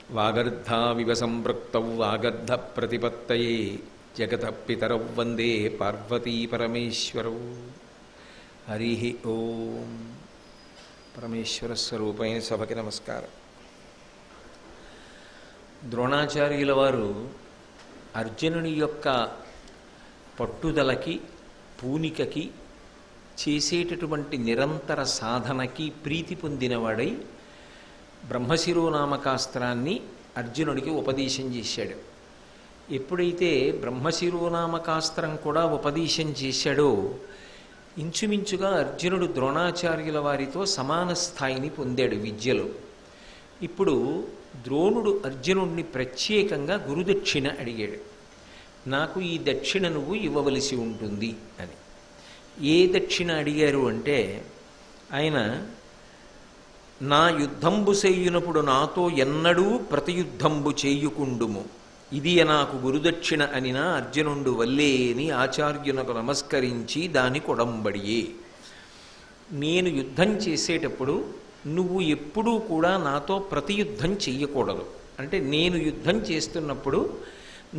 వాగర్ధావివ సంపృక్తౌ వాగర్ధ ప్రతిపత్తయే జగత పితరౌ వందే పార్వతీ పరమేశ్వరౌ. హరి ఓం. పరమేశ్వర స్వరూపైన సభకి నమస్కారం. ద్రోణాచార్యుల వారు అర్జునుని యొక్క పట్టుదలకి, పూనికకి, చేసేటటువంటి నిరంతర సాధనకి ప్రీతి పొందినవాడై బ్రహ్మశిరోనామకాస్త్రాన్ని అర్జునుడికి ఉపదేశం చేశాడు. ఎప్పుడైతే బ్రహ్మశిరోనామకాస్త్రం కూడా ఉపదేశం చేశాడో ఇంచుమించుగా అర్జునుడు ద్రోణాచార్యుల వారితో సమాన స్థాయిని పొందాడు విద్యలో. ఇప్పుడు ద్రోణుడు అర్జునుడిని ప్రత్యేకంగా గురుదక్షిణ అడిగాడు. నాకు ఈ దక్షిణ నువ్వు ఇవ్వవలసి ఉంటుంది అని. ఏ దక్షిణ అడిగారు అంటే, ఆయన నా యుద్ధంబు చేయునప్పుడు నాతో ఎన్నడూ ప్రతియుద్ధంబు చేయుకుండుము, ఇది నాకు గురుదక్షిణ అనినా అర్జునుండు వల్లేని ఆచార్యునకు నమస్కరించి దాని కొడంబడియే. నేను యుద్ధం చేసేటప్పుడు నువ్వు ఎప్పుడూ కూడా నాతో ప్రతియుద్ధం చెయ్యకూడదు. అంటే నేను యుద్ధం చేస్తున్నప్పుడు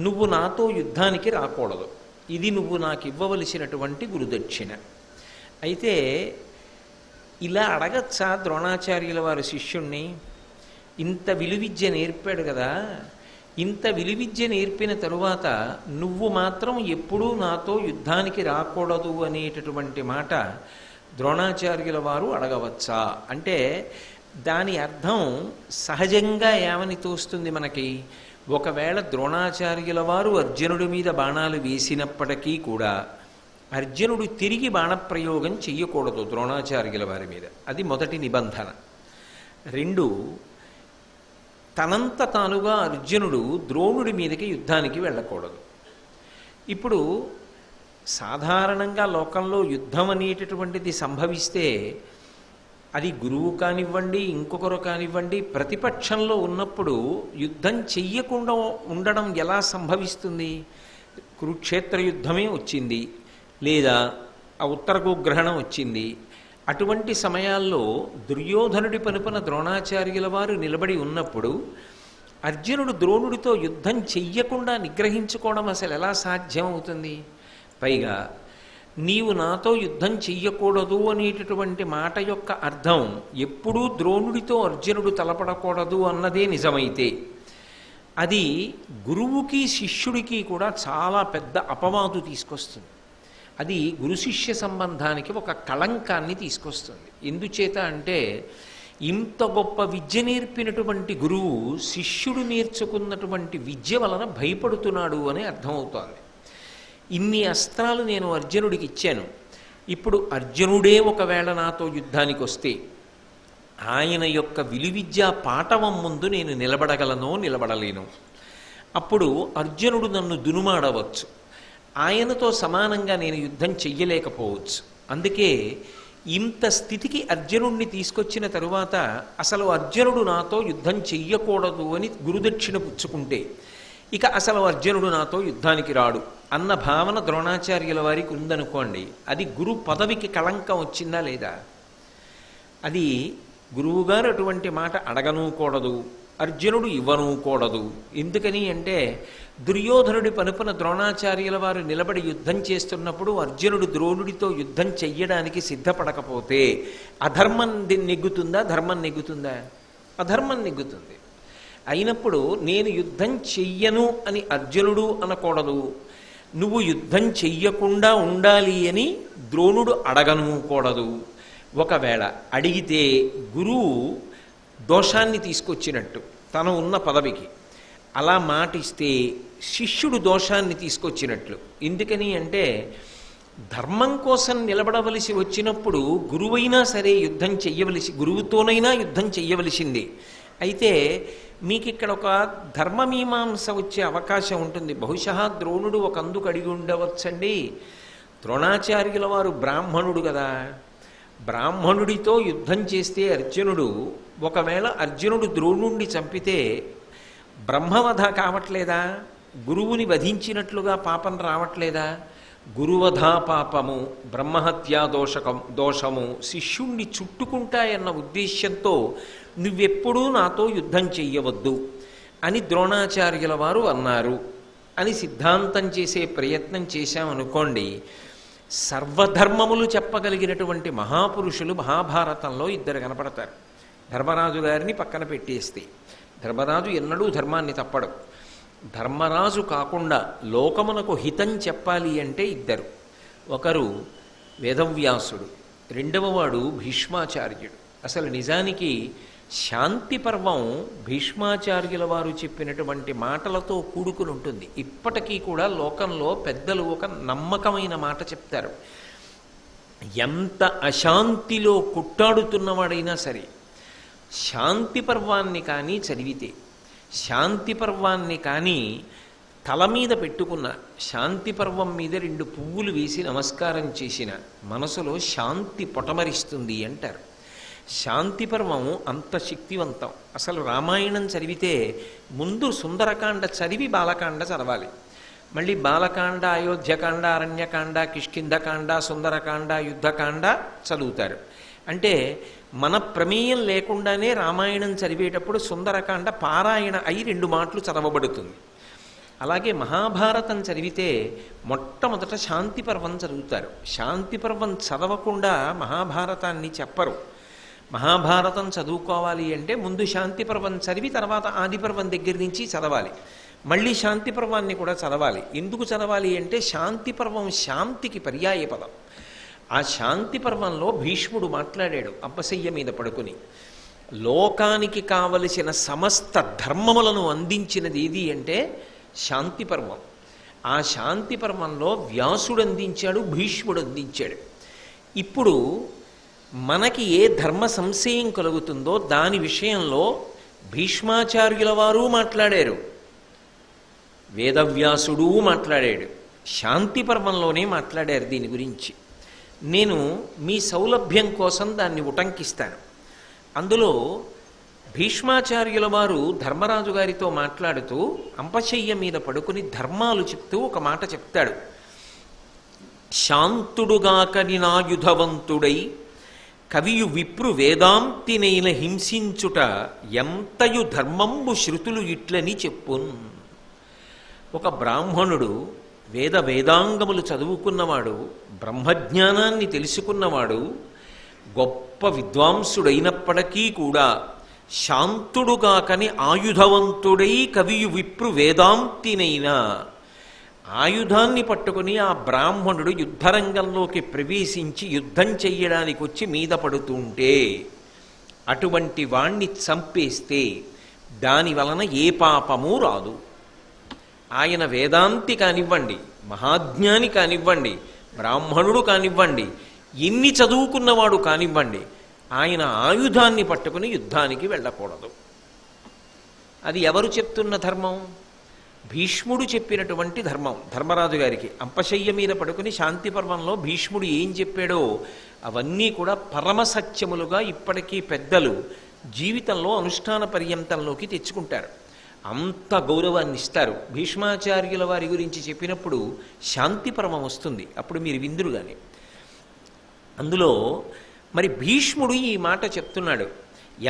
నువ్వు నాతో యుద్ధానికి రాకూడదు. ఇది నువ్వు నాకు ఇవ్వవలసినటువంటి గురుదక్షిణ. అయితే ఇలా అడగచ్చా ద్రోణాచార్యుల వారి శిష్యుణ్ణి? ఇంత విలువిద్య నేర్పాడు కదా, ఇంత విలువిద్య నేర్పిన తరువాత నువ్వు మాత్రం ఎప్పుడూ నాతో యుద్ధానికి రాకూడదు అనేటటువంటి మాట ద్రోణాచార్యుల వారు అడగవచ్చా అంటే, దాని అర్థం సహజంగా ఏమని తోస్తుంది మనకి? ఒకవేళ ద్రోణాచార్యుల వారు అర్జునుడి మీద బాణాలు వేసినప్పటికీ కూడా అర్జునుడు తిరిగి బాణప్రయోగం చెయ్యకూడదు ద్రోణాచార్యుల వారి మీద. అది మొదటి నిబంధన. రెండు, తనంత తానుగా అర్జునుడు ద్రోణుడి మీదకి యుద్ధానికి వెళ్ళకూడదు. ఇప్పుడు సాధారణంగా లోకంలో యుద్ధం అనేటటువంటిది సంభవిస్తే అది గురువు కానివ్వండి, ఇంకొకరు కానివ్వండి, ప్రతిపక్షంలో ఉన్నప్పుడు యుద్ధం చెయ్యకుండా ఉండడం ఎలా సంభవిస్తుంది? కురుక్షేత్ర యుద్ధమే వచ్చింది, లేదా ఆ ఉత్తర గోగ్రహణం వచ్చింది. అటువంటి సమయాల్లో దుర్యోధనుడి పనుపన ద్రోణాచార్యుల వారు నిలబడి ఉన్నప్పుడు అర్జునుడు ద్రోణుడితో యుద్ధం చెయ్యకుండా నిగ్రహించుకోవడం అసలు ఎలా సాధ్యం అవుతుంది? పైగా నీవు నాతో యుద్ధం చెయ్యకూడదు అనేటటువంటి మాట యొక్క అర్థం ఎప్పుడూ ద్రోణుడితో అర్జునుడు తలపడకూడదు అన్నదే నిజమైతే, అది గురువుకి శిష్యుడికి కూడా చాలా పెద్ద అపవాదు తీసుకొస్తుంది. అది గురు శిష్య సంబంధానికి ఒక కళంకాన్ని తీసుకొస్తుంది. ఎందుచేత అంటే, ఇంత గొప్ప విద్య నేర్పినటువంటి గురువు శిష్యుడు నేర్చుకున్నటువంటి విద్య వలన భయపడుతున్నాడు అని అర్థమవుతోంది. ఇన్ని అస్త్రాలు నేను అర్జునుడికి ఇచ్చాను, ఇప్పుడు అర్జునుడే ఒకవేళ నాతో యుద్ధానికి వస్తే ఆయన యొక్క విలువిద్యా పాటవం ముందు నేను నిలబడగలనో నిలబడలేను. అప్పుడు అర్జునుడు నన్ను దునుమాడవచ్చు, ఆయనతో సమానంగా నేను యుద్ధం చెయ్యలేకపోవచ్చు. అందుకే ఇంత స్థితికి అర్జునుడిని తీసుకొచ్చిన తరువాత అసలు అర్జునుడు నాతో యుద్ధం చెయ్యకూడదు అని గురుదక్షిణ పుచ్చుకుంటే ఇక అసలు అర్జునుడు నాతో యుద్ధానికి రాడు అన్న భావన ద్రోణాచార్యుల వారికి ఉందనుకోండి, అది గురు పదవికి కళంకం వచ్చిందా లేదా? అది గురువుగారు అటువంటి మాట అడగనూకూడదు, అర్జునుడు ఇవ్వనూకూడదు. ఎందుకని అంటే, దుర్యోధనుడి పనుపున ద్రోణాచార్యుల వారు నిలబడి యుద్ధం చేస్తున్నప్పుడు అర్జునుడు ద్రోణుడితో యుద్ధం చెయ్యడానికి సిద్ధపడకపోతే అధర్మం నెగ్గుతుందా, ధర్మం నెగ్గుతుందా? అధర్మం నెగ్గుతుంది. అయినప్పుడు నేను యుద్ధం చెయ్యను అని అర్జునుడు అనకూడదు, నువ్వు యుద్ధం చెయ్యకుండా ఉండాలి అని ద్రోణుడు అడగనూకూడదు. ఒకవేళ అడిగితే గురువు దోషాన్ని తీసుకొచ్చినట్టు తను ఉన్న పదవికి. అలా మాటిస్తే శిష్యుడు దోషాన్ని తీసుకొచ్చినట్లు. ఎందుకని అంటే, ధర్మం కోసం నిలబడవలసి వచ్చినప్పుడు గురువైనా సరే యుద్ధం గురువుతోనైనా యుద్ధం చెయ్యవలసిందే. అయితే మీకు ఇక్కడ ఒక ధర్మమీమాంస వచ్చే అవకాశం ఉంటుంది. బహుశా ద్రోణుడు ఒక అందుకు అడిగి ఉండవచ్చండి, ద్రోణాచార్యుల వారు బ్రాహ్మణుడు కదా, బ్రాహ్మణుడితో యుద్ధం చేస్తే అర్జునుడు, ఒకవేళ అర్జునుడు ద్రోణుణ్ణి చంపితే బ్రహ్మవధ కావట్లేదా? గురువుని వధించినట్లుగా పాపం రావట్లేదా? గురువధా పాపము, బ్రహ్మహత్యా దోషము శిష్యుణ్ణి చుట్టుకుంటాయన్న ఉద్దేశ్యంతో నువ్వెప్పుడూ నాతో యుద్ధం చెయ్యవద్దు, అని ద్రోణాచార్యుల వారు అన్నారు అని సిద్ధాంతం చేసే ప్రయత్నం చేశామనుకోండి, సర్వధర్మములు చెప్పగలిగినటువంటి మహాపురుషులు మహాభారతంలో ఇద్దరు కనపడతారు. ధర్మరాజు గారిని పక్కన పెట్టేస్తే, ధర్మరాజు ఎన్నడూ ధర్మాన్ని తప్పడు. ధర్మరాజు కాకుండా లోకమునకు హితం చెప్పాలి అంటే ఇద్దరు. ఒకరు వేదవ్యాసుడు, రెండవవాడు భీష్మాచార్యుడు. అసలు నిజానికి శాంతి పర్వం భీష్మాచార్యుల వారు చెప్పినటువంటి మాటలతో కూడుకుని ఉంటుంది. ఇప్పటికీ కూడా లోకంలో పెద్దలు ఒక నమ్మకమైన మాట చెప్తారు. ఎంత అశాంతిలో కుట్టాడుతున్నవాడైనా సరే శాంతి పర్వాన్ని కానీ చదివితే, శాంతి పర్వాన్ని కానీ తల మీద పెట్టుకున్న, శాంతి పర్వం మీద 2 పువ్వులు వేసి నమస్కారం చేసిన మనసులో శాంతి పొటమరిస్తుంది అంటారు. శాంతి పర్వం అంత శక్తివంతం. అసలు రామాయణం చదివితే ముందు సుందరకాండ చదివి బాలకాండ చదవాలి. మళ్ళీ బాలకాండ, అయోధ్యకాండ, అరణ్యకాండ, కిష్కింధకాండ, సుందరకాండ, యుద్ధకాండ చదువుతారు. అంటే మన ప్రమేయం లేకుండానే రామాయణం చదివేటప్పుడు సుందరకాండ పారాయణ అయి 2 మాటలు చదవబడుతుంది. అలాగే మహాభారతం చదివితే మొట్టమొదట శాంతి పర్వం చదువుతారు. శాంతి పర్వం చదవకుండా మహాభారతాన్ని చెప్పరు. మహాభారతం చదువుకోవాలి అంటే ముందు శాంతి పర్వం చదివి తర్వాత ఆది పర్వం దగ్గర నుంచి చదవాలి. మళ్ళీ శాంతి పర్వాన్ని కూడా చదవాలి. ఎందుకు చదవాలి అంటే శాంతి పర్వం శాంతికి పర్యాయ పదం. ఆ శాంతి పర్వంలో భీష్ముడు మాట్లాడాడు అప్పశయ్య మీద పడుకుని. లోకానికి కావలసిన సమస్త ధర్మములను అందించినది ఏది అంటే శాంతి పర్వం. ఆ శాంతి పర్వంలో వ్యాసుడు అందించాడు, భీష్ముడు అందించాడు. ఇప్పుడు మనకి ఏ ధర్మ సంశయం కలుగుతుందో దాని విషయంలో భీష్మాచార్యుల వారు మాట్లాడారు, వేదవ్యాసుడు మాట్లాడాడు, శాంతి పర్వంలోనే మాట్లాడారు దీని గురించి. నేను మీ సౌలభ్యం కోసం దాన్ని ఉటంకిస్తాను. అందులో భీష్మాచార్యుల వారు ధర్మరాజు గారితో మాట్లాడుతూ అంపశయ్య మీద పడుకుని ధర్మాలు చెప్తూ ఒక మాట చెప్తాడు. శాంతుడుగాకని నాయుధవంతుడై కవియు విప్రు వేదాంతినైన హింసించుట ఎంతయు ధర్మంబు శృతులు ఇట్లని చెప్పున్. ఒక బ్రాహ్మణుడు వేదాంగములు చదువుకున్నవాడు, బ్రహ్మజ్ఞానాన్ని తెలుసుకున్నవాడు, గొప్ప విద్వాంసుడైనప్పటికీ కూడా శాంతుడుగాకని ఆయుధవంతుడై కవియు విప్రు వేదాంతినైనా, ఆయుధాన్ని పట్టుకుని ఆ బ్రాహ్మణుడు యుద్ధరంగంలోకి ప్రవేశించి యుద్ధం చెయ్యడానికి వచ్చి మీద పడుతుంటే అటువంటి వాణ్ణి చంపేస్తే దాని వలన ఏ పాపము రాదు. ఆయన వేదాంతి కానివ్వండి, మహాజ్ఞాని కానివ్వండి, బ్రాహ్మణుడు కానివ్వండి, ఎన్ని చదువుకున్నవాడు కానివ్వండి, ఆయన ఆయుధాన్ని పట్టుకుని యుద్ధానికి వెళ్ళకూడదు. అది ఎవరు చెప్తున్న ధర్మం? భీష్ముడు చెప్పినటువంటి ధర్మం. ధర్మరాజు గారికి అంపశయ్య మీద పడుకుని శాంతి పర్వంలో భీష్ముడు ఏం చెప్పాడో అవన్నీ కూడా పరమసత్యములుగా ఇప్పటికీ పెద్దలు జీవితంలో అనుష్ఠాన పర్యంతంలోకి తెచ్చుకుంటారు. అంత గౌరవాన్ని ఇస్తారు. భీష్మాచార్యుల వారి గురించి చెప్పినప్పుడు శాంతి పర్వం వస్తుంది, అప్పుడు మీరు విందురుగానే. అందులో మరి భీష్ముడు ఈ మాట చెప్తున్నాడు.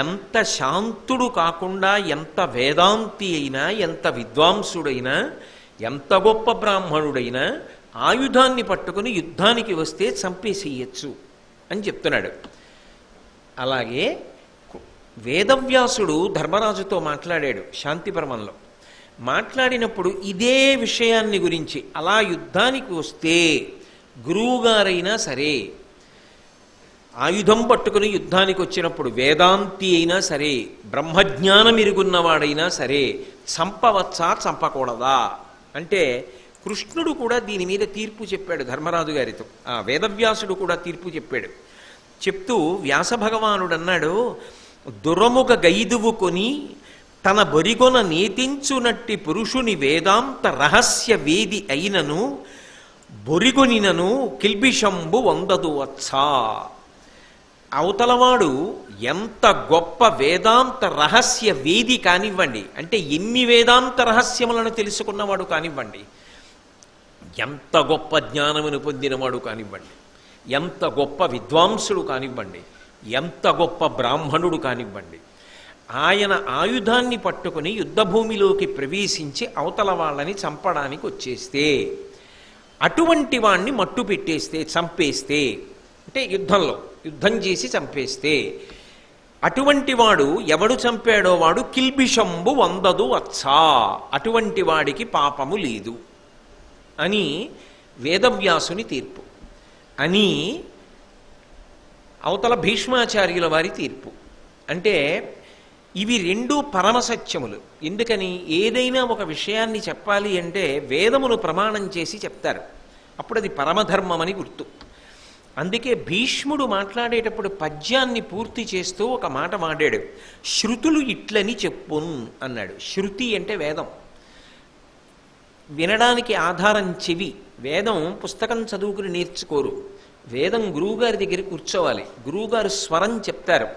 ఎంత శాంతుడు కాకుండా, ఎంత వేదాంతి అయినా, ఎంత విద్వాంసుడైనా, ఎంత గొప్ప బ్రాహ్మణుడైనా ఆయుధాన్ని పట్టుకుని యుద్ధానికి వస్తే చంపేసేయచ్చు అని చెప్తున్నాడు. అలాగే వేదవ్యాసుడు ధర్మరాజుతో మాట్లాడాడు శాంతిపర్వంలో. మాట్లాడినప్పుడు ఇదే విషయాన్ని గురించి, అలా యుద్ధానికి వస్తే గురువుగారైనా సరే, ఆయుధం పట్టుకుని యుద్ధానికి వచ్చినప్పుడు వేదాంతి అయినా సరే, బ్రహ్మజ్ఞానం ఇరుగున్నవాడైనా సరే చంపవచ్చా చంపకూడదా అంటే కృష్ణుడు కూడా దీని మీద తీర్పు చెప్పాడు ధర్మరాజు గారితో. వేదవ్యాసుడు కూడా తీర్పు చెప్పాడు. చెప్తూ వ్యాస భగవానుడు అన్నాడు, దురముగ గైదువు కొని తన బొరిగొన నేతించునట్టి పురుషుని వేదాంత రహస్య వేది అయినను బొరిగొనినను కిల్బిషంబు వందదు వచ్చా. అవతలవాడు ఎంత గొప్ప వేదాంత రహస్య వేది కానివ్వండి, అంటే ఎన్ని వేదాంత రహస్యములను తెలుసుకున్నవాడు కానివ్వండి, ఎంత గొప్ప జ్ఞానమును పొందినవాడు కానివ్వండి, ఎంత గొప్ప విద్వాంసుడు కానివ్వండి, ఎంత గొప్ప బ్రాహ్మణుడు కానివ్వండి, ఆయన ఆయుధాన్ని పట్టుకుని యుద్ధభూమిలోకి ప్రవేశించి అవతల వాళ్ళని చంపడానికి వచ్చేస్తే, అటువంటి వాణ్ణి మట్టు పెట్టేస్తే, చంపేస్తే, అంటే యుద్ధం చేసి చంపేస్తే, అటువంటి వాడు ఎవడు చంపాడో వాడు కిల్బిషంబు వందదు వచ్చా, అటువంటి వాడికి పాపము లేదు అని వేదవ్యాసుని తీర్పు, అని అవతల భీష్మాచార్యుల వారి తీర్పు. అంటే ఇవి రెండు పరమసత్యములు. ఎందుకని? ఏదైనా ఒక విషయాన్ని చెప్పాలి అంటే వేదమును ప్రమాణం చేసి చెప్తారు, అప్పుడు అది పరమధర్మమని గుర్తు. అందుకే భీష్ముడు మాట్లాడేటప్పుడు పద్యాన్ని పూర్తి చేస్తూ ఒక మాట వాడాడు, శృతులు ఇట్లని చెప్పున్ అన్నాడు. శృతి అంటే వేదం, వినడానికి ఆధారం చెవి. వేదం పుస్తకం చదువుకుని నేర్చుకోరు, వేదం గురువుగారి దగ్గర కూర్చోవాలి. గురువుగారు స్వరం చెప్తారు.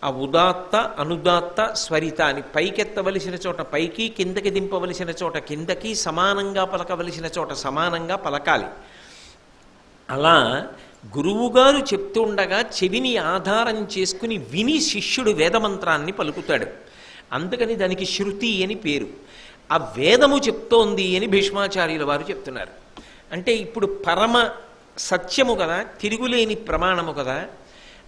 ఆ ఉదాత్త అనుదాత్త స్వరిత అని పైకెత్తవలసిన చోట పైకి, కిందకి దింపవలసిన చోట కిందకి, సమానంగా పలకవలసిన చోట సమానంగా పలకాలి. అలా గురువుగారు చెప్తుండగా చెవిని ఆధారం చేసుకుని విని శిష్యుడు వేదమంత్రాన్ని పలుకుతాడు. అందుకని దానికి శృతి అని పేరు. ఆ వేదము చెప్తోంది అని భీష్మాచార్యుల వారు చెప్తున్నారు. అంటే ఇప్పుడు పరమ సత్యము కదా, తిరుగులేని ప్రమాణము కదా.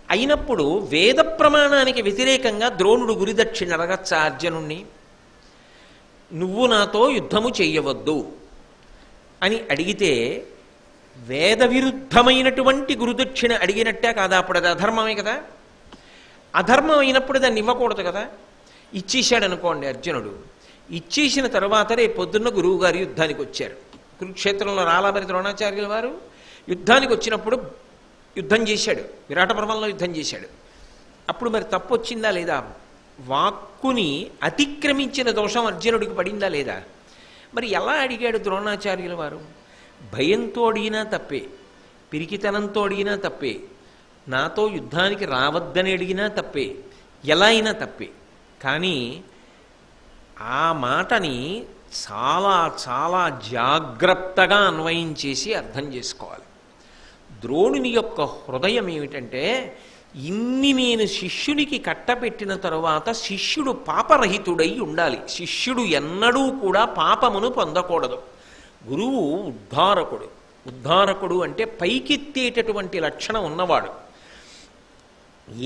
అయినప్పుడు వేద ప్రమాణానికి వ్యతిరేకంగా ద్రోణుడు గురుదక్షిణ అడగచ్చా అర్జునుణ్ణి? నువ్వు నాతో యుద్ధము చెయ్యవద్దు అని అడిగితే వేద విరుద్ధమైనటువంటి గురుదక్షిణ అడిగినట్టే కాదా? అప్పుడు అది అధర్మమే కదా. అధర్మం అయినప్పుడు దాన్ని ఇవ్వకూడదు కదా. ఇచ్చేశాడు అనుకోండి అర్జునుడు. ఇచ్చేసిన తర్వాత రేపు పొద్దున్న గురువుగారు యుద్ధానికి వచ్చారు. కురుక్షేత్రంలో రాలాబరి ద్రోణాచార్యుల వారు యుద్ధానికి వచ్చినప్పుడు యుద్ధం చేశాడు, విరాట పర్వంలో యుద్ధం చేశాడు. అప్పుడు మరి తప్పు వచ్చిందా లేదా? వాక్కుని అతిక్రమించిన దోషం అర్జునుడికి పడిందా లేదా? మరి ఎలా అడిగాడు ద్రోణాచార్యుల వారు? భయంతో అడిగినా తప్పే, పిరికితనంతో అడిగినా తప్పే, నాతో యుద్ధానికి రావద్దని అడిగినా తప్పే, ఎలా అయినా తప్పే. కానీ ఆ మాటని చాలా చాలా జాగ్రత్తగా అన్వయం చేసి అర్థం చేసుకోవాలి. ద్రోణుని యొక్క హృదయం ఏమిటంటే, ఇన్ని నేను శిష్యునికి కట్టపెట్టిన తరువాత శిష్యుడు పాపరహితుడై ఉండాలి. శిష్యుడు ఎన్నడూ కూడా పాపమును పొందకూడదు. గురువు ఉద్ధారకుడు. ఉద్ధారకుడు అంటే పైకెత్తేటటువంటి లక్షణం ఉన్నవాడు.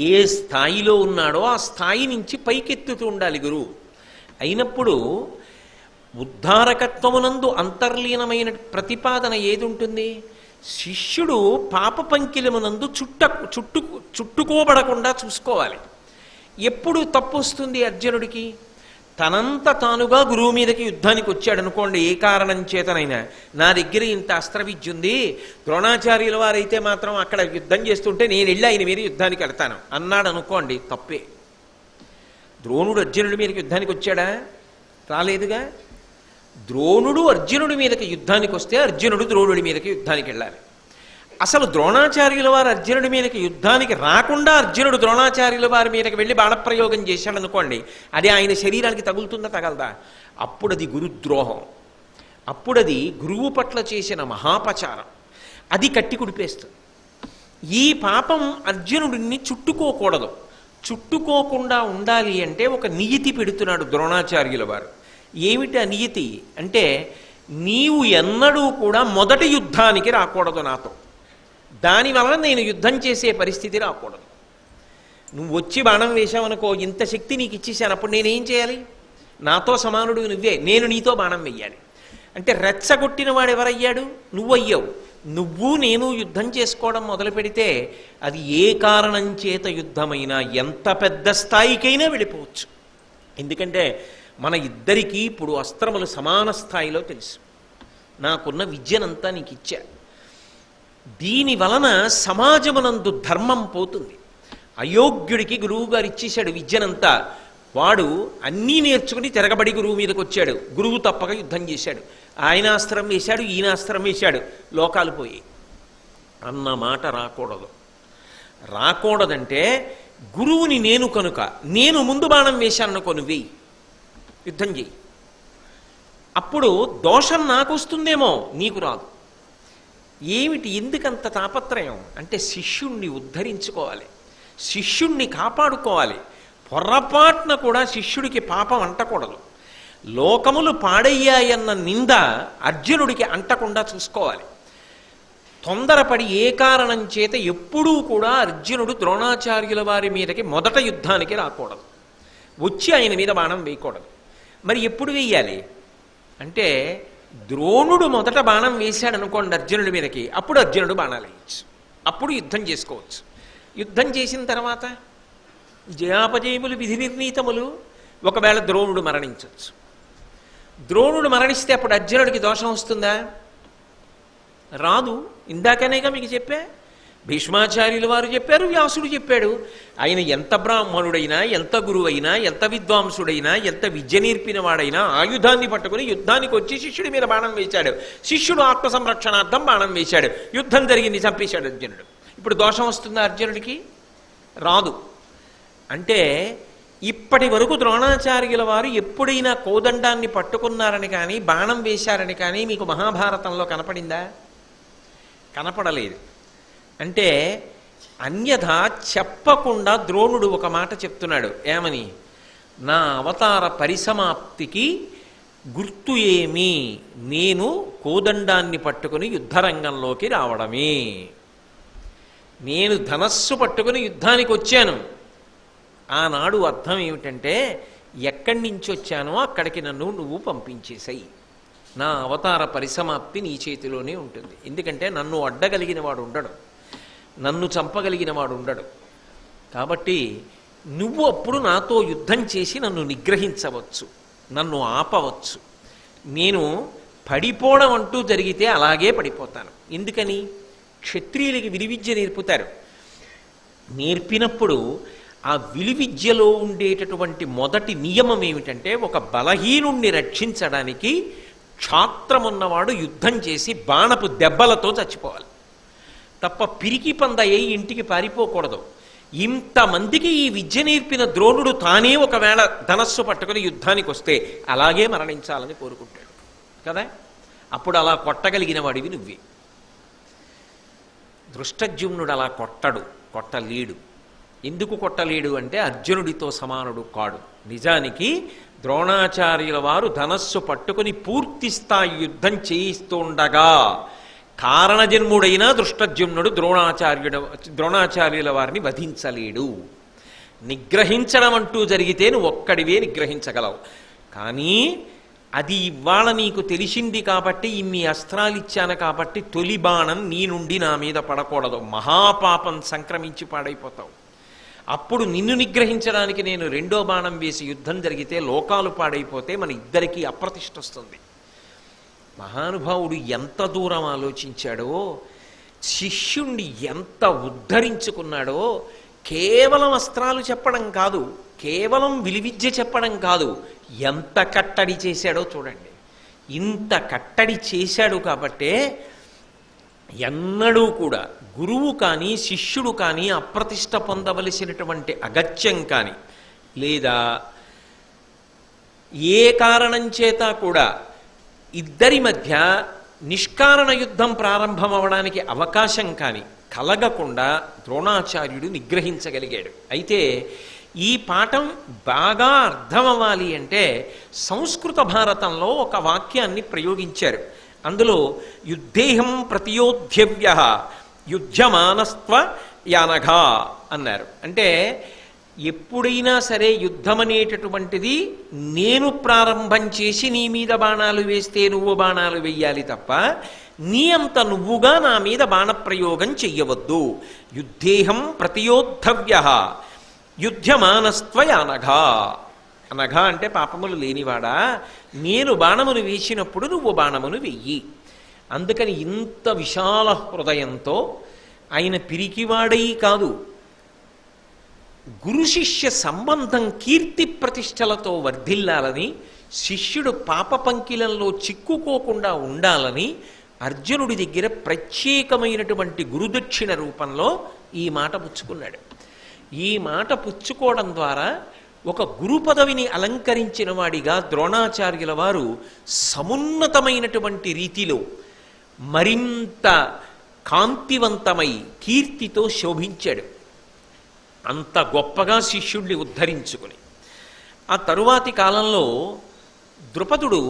ఏ స్థాయిలో ఉన్నాడో ఆ స్థాయి నుంచి పైకెత్తుతూ ఉండాలి గురువు. అయినప్పుడు ఉద్ధారకత్వమునందు అంతర్లీనమైన ప్రతిపాదన ఏది ఉంటుంది? శిష్యుడు పాప పంకిలమునందు చుట్టుకోబడకుండా చూసుకోవాలి. ఎప్పుడు తప్పు వస్తుంది అర్జునుడికి? తనంత తానుగా గురువు మీదకి యుద్ధానికి వచ్చాడు అనుకోండి, ఏ కారణం చేతనైనా, నా దగ్గర ఇంత అస్త్రవిద్య ఉంది, ద్రోణాచార్యుల వారైతే మాత్రం అక్కడ యుద్ధం చేస్తుంటే నేను వెళ్ళి ఆయన మీద యుద్ధానికి వెళ్తాను అన్నాడు అనుకోండి, తప్పే. ద్రోణుడు అర్జునుడి మీదకి యుద్ధానికి వచ్చాడా? రాలేదుగా. ద్రోణుడు అర్జునుడి మీదకి యుద్ధానికి వస్తే అర్జునుడు ద్రోణుడి మీదకి యుద్ధానికి వెళ్ళాలి. అసలు ద్రోణాచార్యుల వారు అర్జునుడి మీదకి యుద్ధానికి రాకుండా అర్జునుడు ద్రోణాచార్యుల వారి మీదకి వెళ్ళి బాణప్రయోగం చేశాడు అనుకోండి, అది ఆయన శరీరానికి తగులుతుందా తగలదా? అప్పుడు అది గురుద్రోహం, అప్పుడు అది గురువు పట్ల చేసిన మహాపచారం, అది కట్టి కుడిపేస్తుంది. ఈ పాపం అర్జునుడిని చుట్టుకోకూడదు. చుట్టుకోకుండా ఉండాలి అంటే ఒక నియతి పెడుతున్నాడు ద్రోణాచార్యుల వారు. ఏమిటి ఆ నియతి అంటే, నీవు ఎన్నడూ కూడా మొదటి యుద్ధానికి రాకూడదు నాతో, దానివల్ల నేను యుద్ధం చేసే పరిస్థితి రాకూడదు. నువ్వు వచ్చి బాణం వేశావనుకో, ఇంత శక్తి నీకు ఇచ్చేసాను, అప్పుడు నేనేం చేయాలి? నాతో సమానుడు నువ్వే, నేను నీతో బాణం వెయ్యాలి. అంటే రెచ్చగొట్టిన వాడు ఎవరయ్యాడు? నువ్వయ్యావు. నువ్వు నేను యుద్ధం చేసుకోవడం మొదలు పెడితే అది ఏ కారణం చేత యుద్ధమైనా ఎంత పెద్ద స్థాయికైనా వెళ్ళిపోవచ్చు. ఎందుకంటే మన ఇద్దరికీ ఇప్పుడు అస్త్రములు సమాన స్థాయిలో తెలుసు. నాకున్న విద్యనంతా నీకు ఇచ్చా. దీని వలన సమాజమునందు ధర్మం పోతుంది. అయోగ్యుడికి గురువుగారు ఇచ్చేశాడు విద్యనంతా, వాడు అన్నీ నేర్చుకుని తిరగబడి గురువు మీదకి వచ్చాడు. గురువు తప్పక యుద్ధం చేశాడు. ఆయన అస్త్రం వేశాడు, ఈయన అస్త్రం వేశాడు, లోకాలు పోయి అన్న మాట రాకూడదు. రాకూడదంటే గురువుని నేను కనుక నేను ముందు బాణం వేశాననుకో, నువ్వు యుద్ధం చెయ్యి. అప్పుడు దోషం నాకు వస్తుందేమో, నీకు రాదు. ఏమిటి ఎందుకంత తాపత్రయం అంటే, శిష్యుణ్ణి ఉద్ధరించుకోవాలి, శిష్యుణ్ణి కాపాడుకోవాలి. పొర్రపాటున కూడా శిష్యుడికి పాపం అంటకూడదు. లోకములు పాడయ్యాయన్న నింద అర్జునుడికి అంటకుండా చూసుకోవాలి. తొందరపడి ఏ కారణం చేత ఎప్పుడూ కూడా అర్జునుడు ద్రోణాచార్యుల వారి మీదకి మొదట యుద్ధానికి రాకూడదు, వచ్చి ఆయన మీద బాణం వేయకూడదు. మరి ఎప్పుడు వేయాలి అంటే, ద్రోణుడు మొదట బాణం వేశాడు అనుకోండి అర్జునుడి మీదకి, అప్పుడు అర్జునుడు బాణాలు వేయచ్చు, అప్పుడు యుద్ధం చేసుకోవచ్చు. యుద్ధం చేసిన తర్వాత జయాపజయములు విధి నిర్ణీతములు, ఒకవేళ ద్రోణుడు మరణించవచ్చు. ద్రోణుడు మరణిస్తే అప్పుడు అర్జునుడికి దోషం వస్తుందా? రాదు. ఇందాకనేగా మీకు చెప్పా, భీష్మాచార్యుల వారు చెప్పారు, వ్యాసుడు చెప్పాడు. ఆయన ఎంత బ్రాహ్మణుడైనా, ఎంత గురువైనా, ఎంత విద్వాంసుడైనా, ఎంత విద్య నేర్పిన వాడైనా ఆయుధాన్ని పట్టుకుని యుద్ధానికి వచ్చి శిష్యుడి మీద బాణం వేశాడు. శిష్యుడు ఆత్మ సంరక్షణార్థం బాణం వేశాడు, యుద్ధం జరిగింది, చంపేశాడు అర్జునుడు. ఇప్పుడు దోషం వస్తుందా అర్జునుడికి? రాదు. అంటే ఇప్పటి వరకు ద్రోణాచార్యుల వారు ఎప్పుడైనా కోదండాన్ని పట్టుకున్నారని కానీ బాణం వేశారని కానీ మీకు మహాభారతంలో కనపడిందా? కనపడలేదు. అంటే అన్యథా చెప్పకుండా ద్రోణుడు ఒక మాట చెప్తున్నాడు. ఏమని? నా అవతార పరిసమాప్తికి గుర్తు ఏమి? నేను కోదండాన్ని పట్టుకుని యుద్ధరంగంలోకి రావడమే. నేను ధనస్సు పట్టుకుని యుద్ధానికి వచ్చాను. ఆనాడు అర్థం ఏమిటంటే, ఎక్కడి నుంచి వచ్చానో అక్కడికి నన్ను నువ్వు పంపించేసాయి. నా అవతార పరిసమాప్తి నీ చేతిలోనే ఉంటుంది. ఎందుకంటే నన్ను అడ్డగలిగిన వాడు ఉండడు, నన్ను చంపగలిగిన వాడు ఉండడు. కాబట్టి నువ్వు అప్పుడు నాతో యుద్ధం చేసి నన్ను నిగ్రహించవచ్చు, నన్ను ఆపవచ్చు. నేను పడిపోవడం అంటూ జరిగితే అలాగే పడిపోతాను. ఎందుకని? క్షత్రియులకి విలువిద్య నేర్పుతారు. నేర్పినప్పుడు ఆ విలువిద్యలో ఉండేటటువంటి మొదటి నియమం ఏమిటంటే, ఒక బలహీనుణ్ణి రక్షించడానికి క్షాత్రమున్నవాడు యుద్ధం చేసి బాణపు దెబ్బలతో చచ్చిపోవాలి తప్ప పిరికి పందయ్యి ఇంటికి పారిపోకూడదు. ఇంతమందికి ఈ విద్య నేర్పిన ద్రోణుడు తానే ఒకవేళ ధనస్సు పట్టుకుని యుద్ధానికి వస్తే అలాగే మరణించాలని కోరుకుంటాడు కదా. అప్పుడు అలా కొట్టగలిగిన వాడివి నువ్వే. దృష్టజ్యుమ్నుడు అలా కొట్టలేడు. ఎందుకు కొట్టలేడు అంటే అర్జునుడితో సమానుడు కాడు. నిజానికి ద్రోణాచార్యుల వారు ధనస్సు పట్టుకుని పూర్తి స్థాయి యుద్ధం చేయిస్తుండగా కారణజన్ముడైన దృష్టజ్యుమ్నుడు ద్రోణాచార్యుల వారిని వధించలేడు. నిగ్రహించడం అంటూ జరిగితే నువ్వు ఒక్కడివే నిగ్రహించగలవు. కానీ అది ఇవాళ నీకు తెలిసింది కాబట్టి, ఇన్ని అస్త్రాలు ఇచ్చాను కాబట్టి తొలి బాణం నీ నుండి నా మీద పడకూడదు, మహాపాపం సంక్రమించి పాడైపోతావు. అప్పుడు నిన్ను నిగ్రహించడానికి నేను రెండో బాణం వేసి యుద్ధం జరిగితే లోకాలు పాడైపోతే మన ఇద్దరికీ అప్రతిష్ట వస్తుంది. మహానుభావుడు ఎంత దూరం ఆలోచించాడో, శిష్యుణ్ణి ఎంత ఉద్ధరించుకున్నాడో. కేవలం అస్త్రాలు చెప్పడం కాదు, కేవలం విలువిద్య చెప్పడం కాదు, ఎంత కట్టడి చేశాడో చూడండి. ఇంత కట్టడి చేశాడు కాబట్టే ఎన్నడూ కూడా గురువు కానీ శిష్యుడు కానీ అప్రతిష్ట పొందవలసినటువంటి అగత్యం కానీ, లేదా ఏ కారణం చేత కూడా ఇద్దరి మధ్య నిష్కారణ యుద్ధం ప్రారంభం అవడానికి అవకాశం కానీ కలగకుండా ద్రోణాచార్యుడు నిగ్రహించగలిగాడు. అయితే ఈ పాఠం బాగా అర్థమవ్వాలి అంటే సంస్కృత భారతంలో ఒక వాక్యాన్ని ప్రయోగించారు. అందులో యుద్ధేహం ప్రతియోధ్యవ్య యుధ్యమానస్త్వ యానఘా అన్నారు. అంటే ఎప్పుడైనా సరే యుద్ధం అనేటటువంటిది నేను ప్రారంభం చేసి నీ మీద బాణాలు వేస్తే నువ్వు బాణాలు వెయ్యాలి తప్ప నీ అంత నువ్వుగా నా మీద బాణప్రయోగం చెయ్యవద్దు. యుద్ధేహం ప్రతియోద్ధవ్య యుధ్యమానస్త్వ యానఘా. అనఘా అంటే పాపములు లేనివాడా, నేను బాణమును వేసినప్పుడు నువ్వు బాణమును వెయ్యి. అందుకని ఇంత విశాల హృదయంతో ఆయన పిరికివాడై కాదు, గురు శిష్య సంబంధం కీర్తి ప్రతిష్టలతో వర్ధిల్లాలని, శిష్యుడు పాప పంకిలంలో చిక్కుకోకుండా ఉండాలని అర్జునుడి దగ్గర ప్రత్యేకమైనటువంటి గురుదక్షిణ రూపంలో ఈ మాట పుచ్చుకున్నాడు. ఈ మాట పుచ్చుకోవడం ద్వారా ఒక గురు పదవిని అలంకరించిన వాడిగా ద్రోణాచార్యుల వారు సమున్నతమైనటువంటి రీతిలో మరింత కాంతివంతమై కీర్తితో శోభించాడు. అంత గొప్పగా శిష్యుణ్ణి ఉద్ధరించుకుని. ఆ తరువాతి కాలంలో ద్రుపదుడు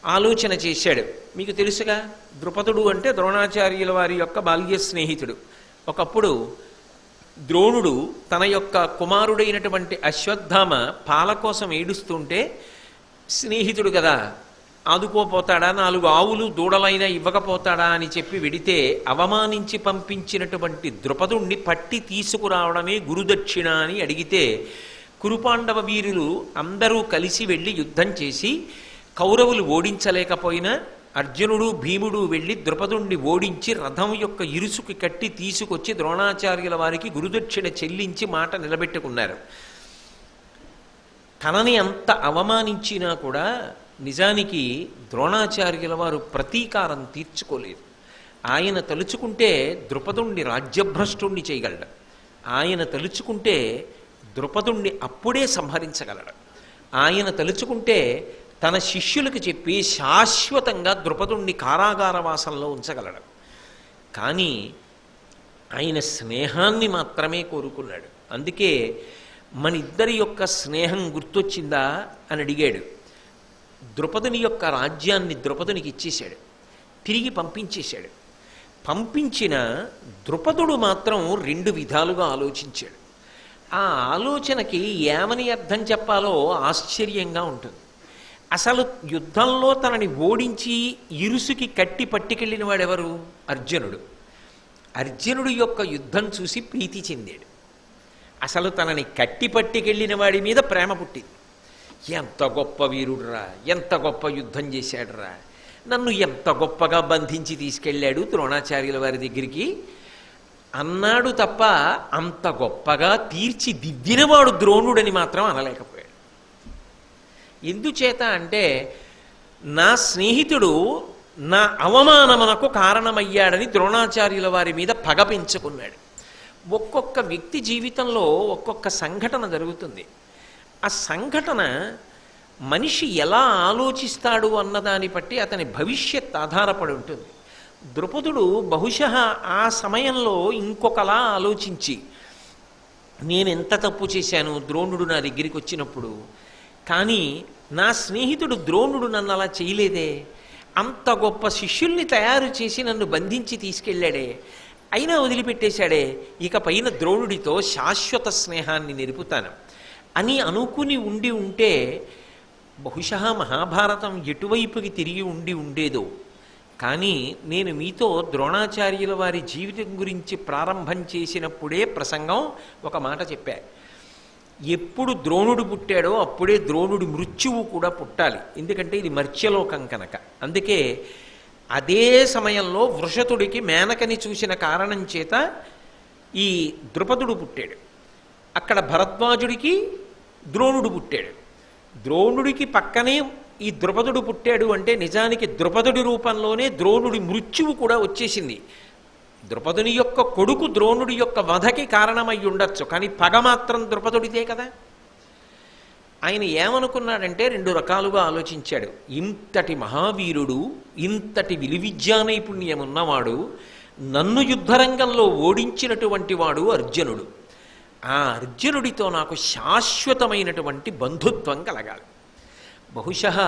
ఆలోచన చేశాడు. మీకు తెలుసుగా, ద్రుపదుడు అంటే ద్రోణాచార్యుల వారి యొక్క బాల్య స్నేహితుడు. ఒకప్పుడు ద్రోణుడు తన యొక్క కుమారుడైనటువంటి అశ్వత్థామ పాల కోసం ఏడుస్తుంటే, స్నేహితుడు కదా ఆదుకోపోతాడా, 4 ఆవులు దూడలైనా ఇవ్వకపోతాడా అని చెప్పి వెడితే అవమానించి పంపించినటువంటి ద్రుపదుణ్ణి పట్టి తీసుకురావడమే గురుదక్షిణ అని అడిగితే, కురుపాండవ వీరులు అందరూ కలిసి వెళ్ళి యుద్ధం చేసి కౌరవులు ఓడించలేకపోయినా అర్జునుడు భీముడు వెళ్ళి ద్రుపదుణ్ణి ఓడించి రథం యొక్క ఇరుసుకి కట్టి తీసుకొచ్చి ద్రోణాచార్యుల వారికి గురుదక్షిణ చెల్లించి మాట నిలబెట్టుకున్నారు. తనని అంత అవమానించినా కూడా నిజానికి ద్రోణాచార్యుల వారు ప్రతీకారం తీర్చుకోలేదు. ఆయన తలుచుకుంటే ద్రుపదుణ్ణి రాజ్యభ్రష్టుణ్ణి చేయగలడు. ఆయన తలుచుకుంటే ద్రుపదుణ్ణి అప్పుడే సంహరించగలడు. ఆయన తలుచుకుంటే తన శిష్యులకు చెప్పి శాశ్వతంగా ద్రుపదుణ్ణి కారాగారవాసంలో ఉంచగలడు. కానీ ఆయన స్నేహాన్ని మాత్రమే కోరుకున్నాడు. అందుకే మన ఇద్దరి యొక్క స్నేహం గుర్తొచ్చిందా అని అడిగాడు. ద్రుపదుని యొక్క రాజ్యాన్ని ద్రుపదునికి ఇచ్చేశాడు, తిరిగి పంపించేశాడు. పంపించిన ద్రుపదుడు మాత్రం 2 విధాలుగా ఆలోచించాడు. ఆ ఆలోచనకి ఏమని అర్థం చెప్పాలో ఆశ్చర్యంగా ఉంటుంది. అసలు యుద్ధంలో తనని ఓడించి ఇరుసుకి కట్టి పట్టుకెళ్ళిన వాడెవరు? అర్జునుడు. అర్జునుడు యొక్క యుద్ధం చూసి ప్రీతి చెందాడు. అసలు తనని కట్టి పట్టుకెళ్ళిన వాడి మీద ప్రేమ పుట్టింది. ఎంత గొప్ప వీరుడురా, ఎంత గొప్ప యుద్ధం చేశాడురా, నన్ను ఎంత గొప్పగా బంధించి తీసుకెళ్ళాడు ద్రోణాచార్యుల వారి దగ్గరికి అన్నాడు తప్ప అంత గొప్పగా తీర్చిదిద్దినవాడు ద్రోణుడని మాత్రం అనలేకపోయాడు. ఎందుచేత అంటే నా స్నేహితుడు నా అవమానమునకు కారణమయ్యాడని ద్రోణాచార్యుల వారి మీద పగ పెంచుకున్నాడు. ఒక్కొక్క వ్యక్తి జీవితంలో ఒక్కొక్క సంఘటన జరుగుతుంది. ఆ సంఘటన మనిషి ఎలా ఆలోచిస్తాడు అన్నదాన్ని బట్టి అతని భవిష్యత్ ఆధారపడి ఉంటుంది. ద్రుపదుడు బహుశः ఆ సమయంలో ఇంకొకలా ఆలోచించి, నేను ఎంత తప్పు చేశాను ద్రోణుడు నా దగ్గరికి వచ్చినప్పుడు, కానీ నా స్నేహితుడు ద్రోణుడు నన్ను అలా చేయలేదే, అంత గొప్ప శిష్యుల్ని తయారు చేసి నన్ను బంధించి తీసుకెళ్ళాడే, అయినా వదిలిపెట్టేశాడే, ఇక పైన ద్రోణుడితో శాశ్వత స్నేహాన్ని నిలుపుతాను అని అనుకుని ఉంటే బహుశः మహాభారతం ఎటువైపుకి తిరిగి ఉండేదో. కానీ నేను మీతో ద్రోణాచార్యుల వారి జీవితం గురించి ప్రారంభం చేసినప్పుడే ప్రసంగం ఒక మాట చెప్పా. ఎప్పుడు ద్రోణుడు పుట్టాడో అప్పుడే ద్రోణుడి మృత్యువు కూడా పుట్టాలి. ఎందుకంటే ఇది మర్త్యలోకం కనుక. అందుకే అదే సమయంలో వృషతుడికి మేనకని చూసిన కారణం చేత ఈ ద్రుపదుడు పుట్టాడు. అక్కడ భరద్వాజుడికి ద్రోణుడు పుట్టాడు. ద్రోణుడికి పక్కనే ఈ ద్రుపదుడు పుట్టాడు అంటే నిజానికి ద్రుపదుడి రూపంలోనే ద్రోణుడి మృత్యువు కూడా వచ్చేసింది. ద్రుపదుని యొక్క కొడుకు ద్రోణుడి యొక్క వధకి కారణమై ఉండొచ్చు, కానీ పగ మాత్రం ద్రుపదుడిదే కదా. ఆయన ఏమనుకున్నాడంటే 2 రకాలుగా ఆలోచించాడు. ఇంతటి మహావీరుడు, ఇంతటి విలువిద్యా నైపుణ్యం ఉన్నవాడు, నన్ను యుద్ధరంగంలో ఓడించినటువంటి వాడు అర్జునుడు. ఆ అర్జునుడితో నాకు శాశ్వతమైనటువంటి బంధుత్వం కలగాలి. బహుశः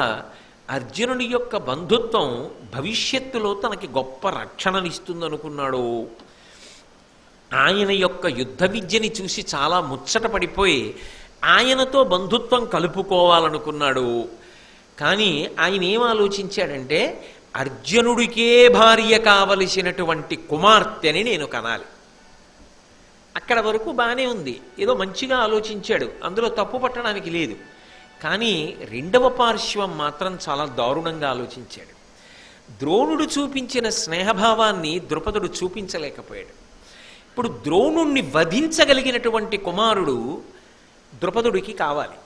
అర్జునుడి యొక్క బంధుత్వం భవిష్యత్తులో తనకి గొప్ప రక్షణనిస్తుందనుకున్నాడు. ఆయన యొక్క యుద్ధ విద్యని చూసి చాలా ముచ్చట పడిపోయి ఆయనతో బంధుత్వం కలుపుకోవాలనుకున్నాడు. కానీ ఆయన ఏం ఆలోచించాడంటే, అర్జునుడికే భార్య కావలసినటువంటి కుమార్తెని నేను కనాలి. అక్కడ వరకు బాగానే ఉంది, ఏదో మంచిగా ఆలోచించాడు, అందులో తప్పు పట్టడానికి లేదు. కానీ 2వ పార్శ్వం మాత్రం చాలా దారుణంగా ఆలోచించాడు. ద్రోణుడు చూపించిన స్నేహభావాన్ని ద్రుపదుడు చూపించలేకపోయాడు. ఇప్పుడు ద్రోణుణ్ణి వధించగలిగినటువంటి కుమారుడు ద్రుపదుడికి కావాలి.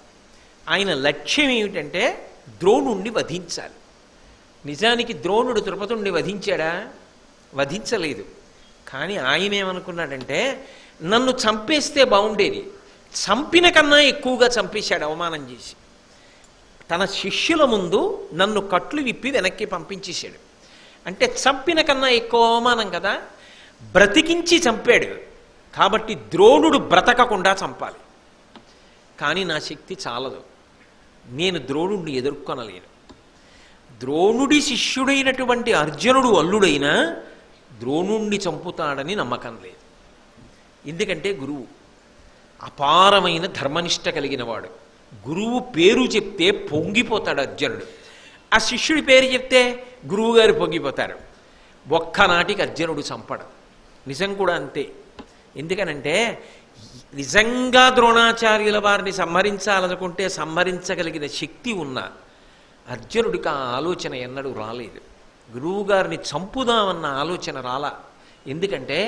ఆయన లక్ష్యం ఏమిటంటే ద్రోణుణ్ణి వధించాలి. నిజానికి ద్రోణుడు ద్రుపదుణ్ణి వధించాడా? వధించలేదు. కానీ ఆయన ఏమనుకున్నాడంటే, నన్ను చంపేస్తే బాగుండేది, చంపిన కన్నా ఎక్కువగా చంపేశాడు అవమానం చేసి. తన శిష్యుల ముందు నన్ను కట్లు విప్పి వెనక్కి పంపించేశాడు. అంటే చంపిన కన్నా ఎక్కువ అవమానం కదా. బ్రతికించి చంపాడు, కాబట్టి ద్రోణుడు బ్రతకకుండా చంపాలి. కానీ నా శక్తి చాలదు, నేను ద్రోణుడిని ఎదుర్కొనలేను. ద్రోణుడి శిష్యుడైనటువంటి అర్జునుడు అల్లుడైనా ద్రోణుణ్ణి చంపుతాడని నమ్మకం లేదు. ఎందుకంటే గురువు అపారమైన ధర్మనిష్ట కలిగినవాడు. గురువు పేరు చెప్తే పొంగిపోతాడు అర్జునుడు. ఆ శిష్యుడి పేరు చెప్తే గురువుగారు పొంగిపోతారు. ఒక్కనాటికి అర్జునుడు చంపడు. నిజం కూడా అంతే. ఎందుకనంటే నిజంగా ద్రోణాచార్యుల వారిని సంహరించాలనుకుంటే సంహరించగలిగిన శక్తి ఉన్న అర్జునుడికి ఆ ఆలోచన ఎన్నడూ రాలేదు. గురువుగారిని చంపుదామన్న ఆలోచన రాలా. ఎందుకంటే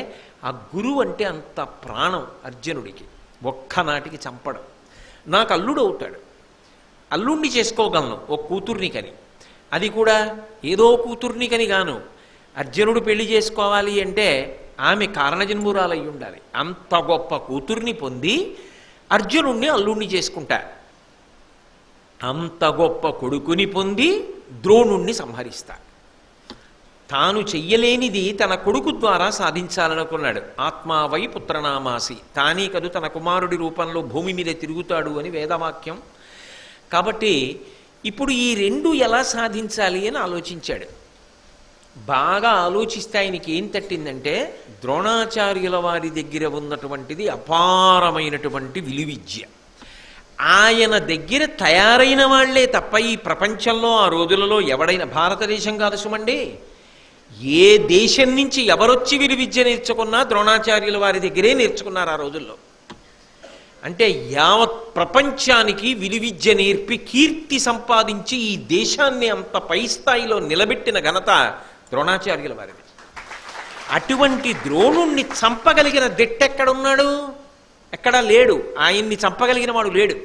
ఆ గురువు అంటే అంత ప్రాణం అర్జునుడికి. ఒక్కనాటికి చంపడం. నాకు అల్లుడు అవుతాడు, అల్లుణ్ణి చేసుకోగలను ఓ కూతుర్ని కని. అది కూడా ఏదో కూతుర్ని కని గాను. అర్జునుడు పెళ్లి చేసుకోవాలి అంటే ఆమె కారణజన్మురాలయ్యి ఉండాలి. అంత గొప్ప కూతుర్ని పొంది అర్జునుణ్ణి అల్లుణ్ణి చేసుకుంటా. అంత గొప్ప కొడుకుని పొంది ద్రోణుణ్ణి సంహరిస్తా. తాను చెయ్యలేనిది తన కొడుకు ద్వారా సాధించాలనుకున్నాడు. ఆత్మావై పుత్రనామాసి, తానే కదు తన కుమారుడి రూపంలో భూమి మీద తిరుగుతాడు అని వేదవాక్యం. కాబట్టి ఇప్పుడు ఈ రెండు ఎలా సాధించాలి అని ఆలోచించాడు. బాగా ఆలోచిస్తే ఆయనకి ఏం తట్టిందంటే ద్రోణాచార్యుల వారి దగ్గర ఉన్నటువంటిది అపారమైనటువంటి విలువిద్య. ఆయన దగ్గర తయారైన వాళ్లే తప్ప ఈ ప్రపంచంలో ఆ రోజులలో ఎవడైనా, భారతదేశం కాదు సుమండి, ఏ దేశం నుంచి ఎవరొచ్చి విలువిద్య నేర్చుకున్నా ద్రోణాచార్యుల వారి దగ్గరే నేర్చుకున్నారు ఆ రోజుల్లో. అంటే యావత్ ప్రపంచానికి విలువిద్య నేర్పి కీర్తి సంపాదించి ఈ దేశాన్ని అంత పై స్థాయిలో నిలబెట్టిన ఘనత ద్రోణాచార్యుల వారిది. అటువంటి ద్రోణుణ్ణి చంపగలిగిన దిట్టెక్కడున్నాడు? ఎక్కడా లేడు. ఆయన్ని చంపగలిగిన వాడు లేడు.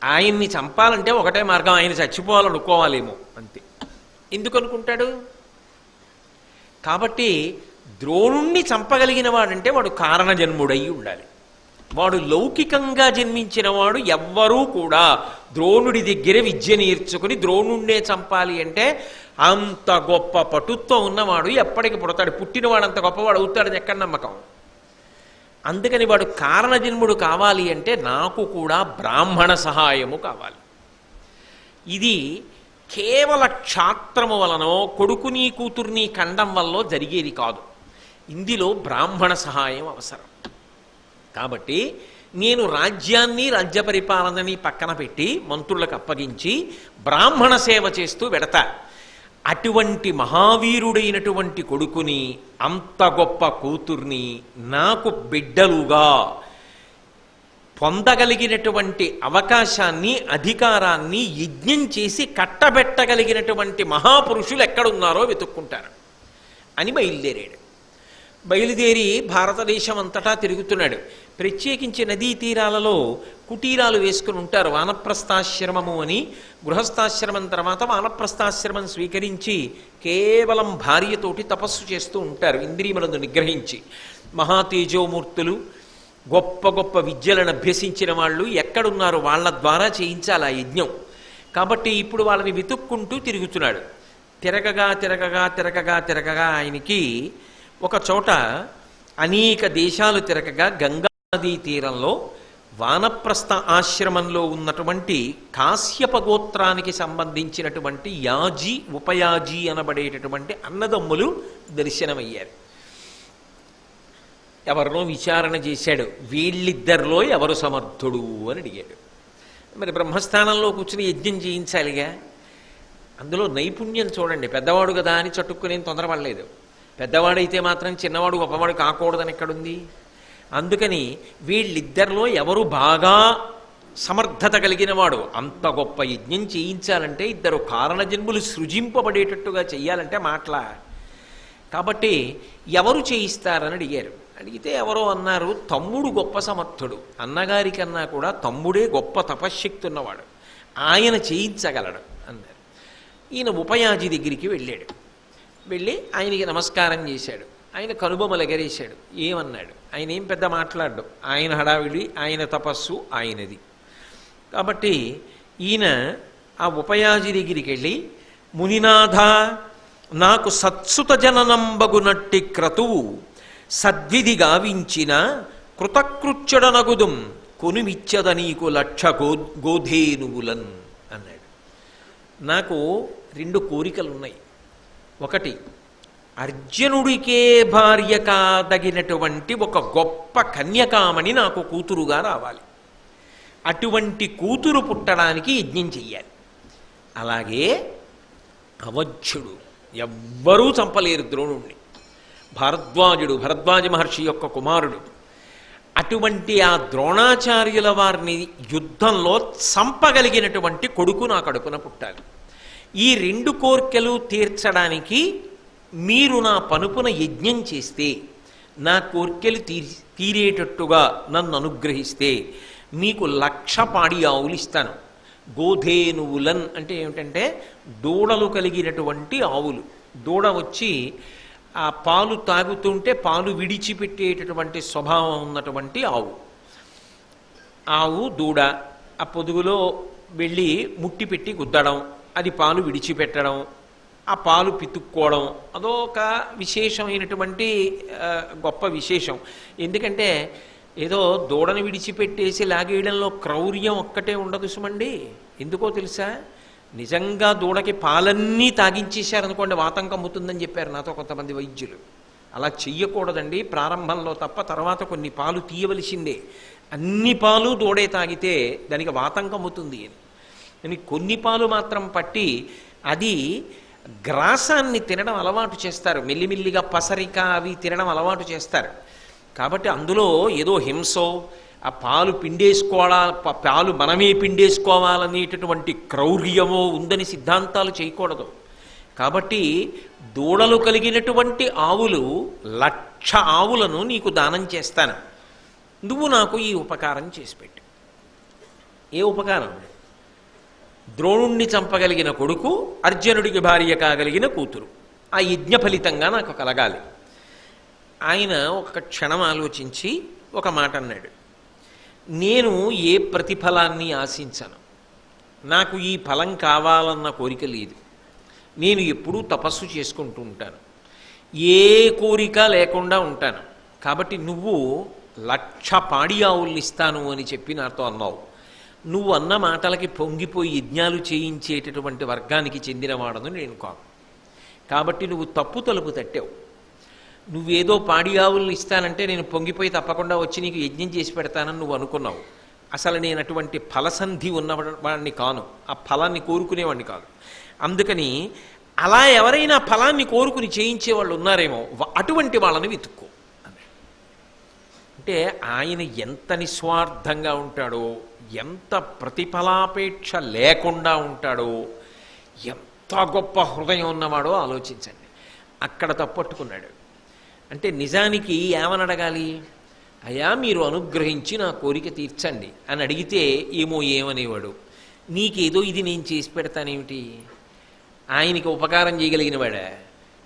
ఆయన్ని చంపాలంటే ఒకటే మార్గం, ఆయన చచ్చిపోవాలనుకోవాలేమో అంతే. ఎందుకు అనుకుంటాడు? కాబట్టి ద్రోణుణ్ణి చంపగలిగిన వాడంటే వాడు కారణజన్ముడై ఉండాలి. వాడు లౌకికంగా జన్మించిన వాడు ఎవ్వరూ కూడా ద్రోణుడి దగ్గర విద్య నేర్చుకుని ద్రోణుణ్ణే చంపాలి అంటే అంత గొప్ప పటుత్వం ఉన్నవాడు ఎప్పటికి పుడతాడు. పుట్టినవాడు అంత గొప్పవాడు అవుతాడని ఎక్కడ నమ్మకం? అందుకని వాడు కారణజన్ముడు కావాలి అంటే నాకు కూడా బ్రాహ్మణ సహాయము కావాలి. ఇది కేవల క్షాత్రము వలనో కొడుకుని కూతుర్ని కండం వల్ల జరిగేది కాదు. ఇందులో బ్రాహ్మణ సహాయం అవసరం. కాబట్టి నేను రాజ్యాన్ని రాజ్య పరిపాలనని పక్కన పెట్టి మంత్రులకు అప్పగించి బ్రాహ్మణ సేవ చేస్తూ వెడతా. అటువంటి మహావీరుడైనటువంటి కొడుకుని, అంత గొప్ప కూతుర్ని నాకు బిడ్డలుగా పొందగలిగినటువంటి అవకాశాన్ని, అధికారాన్ని యజ్ఞం చేసి కట్టబెట్టగలిగినటువంటి మహాపురుషులు ఎక్కడున్నారో వెతుక్కుంటారు అని బయలుదేరాడు. బయలుదేరి భారతదేశం అంతటా తిరుగుతున్నాడు. ప్రత్యేకించి నదీ తీరాలలో కుటీరాలు వేసుకుని ఉంటారు. వానప్రస్థాశ్రమము అని. గృహస్థాశ్రమం తర్వాత వానప్రస్థాశ్రమం స్వీకరించి కేవలం భార్యతోటి తపస్సు చేస్తూ ఉంటారు, ఇంద్రియములను నిగ్రహించి. మహాతేజోమూర్తులు, గొప్ప గొప్ప విద్యలను అభ్యసించిన వాళ్ళు ఎక్కడున్నారు? వాళ్ళ ద్వారా చేయించాలి ఆ యజ్ఞం. కాబట్టి ఇప్పుడు వాళ్ళని వెతుక్కుంటూ తిరుగుతున్నాడు. తిరగగా తిరగగా తిరగగా తిరగగా ఆయనకి ఒక చోట అనేక దేశాలు తిరగగా గంగా నదీ తీరంలో వానప్రస్థ ఆశ్రమంలో ఉన్నటువంటి కాశ్యప గోత్రానికి సంబంధించినటువంటి యాజీ, ఉపయాజీ అనబడేటటువంటి అన్నదమ్ములు దర్శనమయ్యారు. ఎవరినో విచారణ చేశాడు. వీళ్ళిద్దరిలో ఎవరు సమర్థుడు అని అడిగాడు. మరి బ్రహ్మస్థానంలో కూర్చుని యజ్ఞం చేయించాలిగా. అందులో నైపుణ్యం చూడండి. పెద్దవాడు కదా అని చట్టుకునేం తొందరపడలేదు. పెద్దవాడైతే మాత్రం చిన్నవాడు గొప్పవాడు కాకూడదని ఎక్కడుంది? అందుకని వీళ్ళిద్దరిలో ఎవరు బాగా సమర్థత కలిగిన వాడు, అంత గొప్ప యజ్ఞం చేయించాలంటే ఇద్దరు కారణజన్ములు సృజింపబడేటట్టుగా చెయ్యాలంటే మాటలా. కాబట్టి ఎవరు చేయిస్తారని అడిగారు. అడిగితే ఎవరో అన్నారు, తమ్ముడు గొప్ప సమర్థుడు, అన్నగారి కన్నా కూడా తమ్ముడే గొప్ప తపశ్శక్తి ఉన్నవాడు, ఆయన చేయించగలడు అన్నారు. ఈయన ఉపయాజి దగ్గరికి వెళ్ళాడు. వెళ్ళి ఆయనకి నమస్కారం చేశాడు. ఆయన కనుబొమ్మలు ఎగరేశాడు. ఏమన్నాడు? ఆయన ఏం పెద్ద మాట్లాడు. ఆయన హడావిడి, ఆయన తపస్సు ఆయనది. కాబట్టి ఈయన ఆ ఉపయాజి దగ్గరికి వెళ్ళి, మునినాథ, నాకు సత్సుత జననంబగునట్టి క్రతువు సద్విధి గావించిన కృతకృత్యుడనగుదుం కొనుమిచ్చద నీకు లక్ష గోధేనువులన్ అన్నాడు. నాకు 2 కోరికలున్నాయి. ఒకటి, అర్జునుడికే భార్య కాదగినటువంటి ఒక గొప్ప కన్యకామణి నాకు కూతురుగా రావాలి. అటువంటి కూతురు పుట్టడానికి యజ్ఞం చెయ్యాలి. అలాగే అవధ్యుడు ఎవ్వరూ చంపలేరు ద్రోణుణ్ణి. భరద్వాజ మహర్షి యొక్క కుమారుడు. అటువంటి ఆ ద్రోణాచార్యుల వారిని యుద్ధంలో చంపగలిగినటువంటి కొడుకు నా కడుపున పుట్టాలి. ఈ 2 కోర్కెలు తీర్చడానికి మీరు నా పనుపున యజ్ఞం చేస్తే, నా కోర్కెలు తీరేటట్టుగా నన్ను అనుగ్రహిస్తే మీకు 1,00,000 పాడి ఆవులు ఇస్తాను. గోధేనువులన్ అంటే ఏమిటంటే దూడలు కలిగినటువంటి ఆవులు. దూడ వచ్చి ఆ పాలు తాగుతుంటే పాలు విడిచిపెట్టేటటువంటి స్వభావం ఉన్నటువంటి ఆవు దూడ ఆ పొదుగులో వెళ్ళి ముట్టి పెట్టి గుద్దడం, అది పాలు విడిచిపెట్టడం, ఆ పాలు పితుక్కోవడం, అదొక విశేషమైనటువంటి గొప్ప విశేషం. ఎందుకంటే ఏదో దూడని విడిచిపెట్టేసి లాగేయడంలో క్రౌర్యం ఒక్కటే ఉండదు సుమండి. ఎందుకో తెలుసా? నిజంగా దూడకి పాలన్నీ తాగించేశారనుకోండి వాతం కమ్ముతుందని చెప్పారు నాతో కొంతమంది వైద్యులు. అలా చెయ్యకూడదండి ప్రారంభంలో తప్ప, తర్వాత కొన్ని పాలు తీయవలసిందే. అన్ని పాలు దూడే తాగితే దానికి వాతం కమ్ముతుంది అని కొన్ని పాలు మాత్రం పట్టి అది గ్రాసాన్ని తినడం అలవాటు చేస్తారు. మెల్లిమెల్లిగా పసరిక అవి తినడం అలవాటు చేస్తారు. కాబట్టి అందులో ఏదో హింసో, ఆ పాలు పాలు మనమే పిండేసుకోవాలనేటటువంటి క్రౌర్యమో ఉందని సిద్ధాంతాలు చేయకూడదు. కాబట్టి దూడలు కలిగినటువంటి ఆవులు 1,00,000 ఆవులను నీకు దానం చేస్తాను. నువ్వు నాకు ఈ ఉపకారం చేసి పెట్టు. ఏ ఉపకారం? ద్రోణుణ్ణి చంపగలిగిన కొడుకు, అర్జునుడికి భార్య కాగలిగిన కూతురు, ఆ యజ్ఞ ఫలితంగా నాకు కలగాలి. ఆయన ఒక క్షణం ఆలోచించి ఒక మాట అన్నాడు. నేను ఏ ప్రతిఫలాన్ని ఆశించను. నాకు ఈ ఫలం కావాలన్న కోరిక లేదు. నేను ఎప్పుడూ తపస్సు చేసుకుంటూ ఉంటాను. ఏ కోరిక లేకుండా ఉంటాను. కాబట్టి నువ్వు 1,00,000 పాడి ఆవుల్ని ఇస్తాను అని చెప్పి నాతో అన్నావు. నువ్వు అన్న మాటలకి పొంగిపోయి యజ్ఞాలు చేయించేటటువంటి వర్గానికి చెందినవాడను నేను కాదు. కాబట్టి నువ్వు తప్పు తలుపు తట్టావు. నువ్వేదో పాడి ఆవుల్ని ఇస్తానంటే నేను పొంగిపోయి తప్పకుండా వచ్చి నీకు యజ్ఞం చేసి పెడతానని నువ్వు అనుకున్నావు. అసలు నేను అటువంటి ఫలసంధి ఉన్నవాడిని కాను. ఆ ఫలాన్ని కోరుకునేవాడిని కాదు. అందుకని అలా ఎవరైనా ఫలాన్ని కోరుకుని చేయించేవాళ్ళు ఉన్నారేమో అటువంటి వాళ్ళని వెతుక్కో అంటే ఆయన ఎంత నిస్వార్థంగా ఉంటాడో, ఎంత ప్రతిఫలాపేక్ష లేకుండా ఉంటాడో, ఎంత గొప్ప హృదయం ఉన్నవాడో ఆలోచించండి. అక్కడ తప్పట్టుకున్నాడు. అంటే నిజానికి ఏమని అడగాలి? అయ్యా మీరు అనుగ్రహించి నా కోరిక తీర్చండి అని అడిగితే ఏమనేవాడు? నీకేదో ఇది నేను చేసి పెడతానేమిటి? ఆయనకి ఉపకారం చేయగలిగిన వాడా?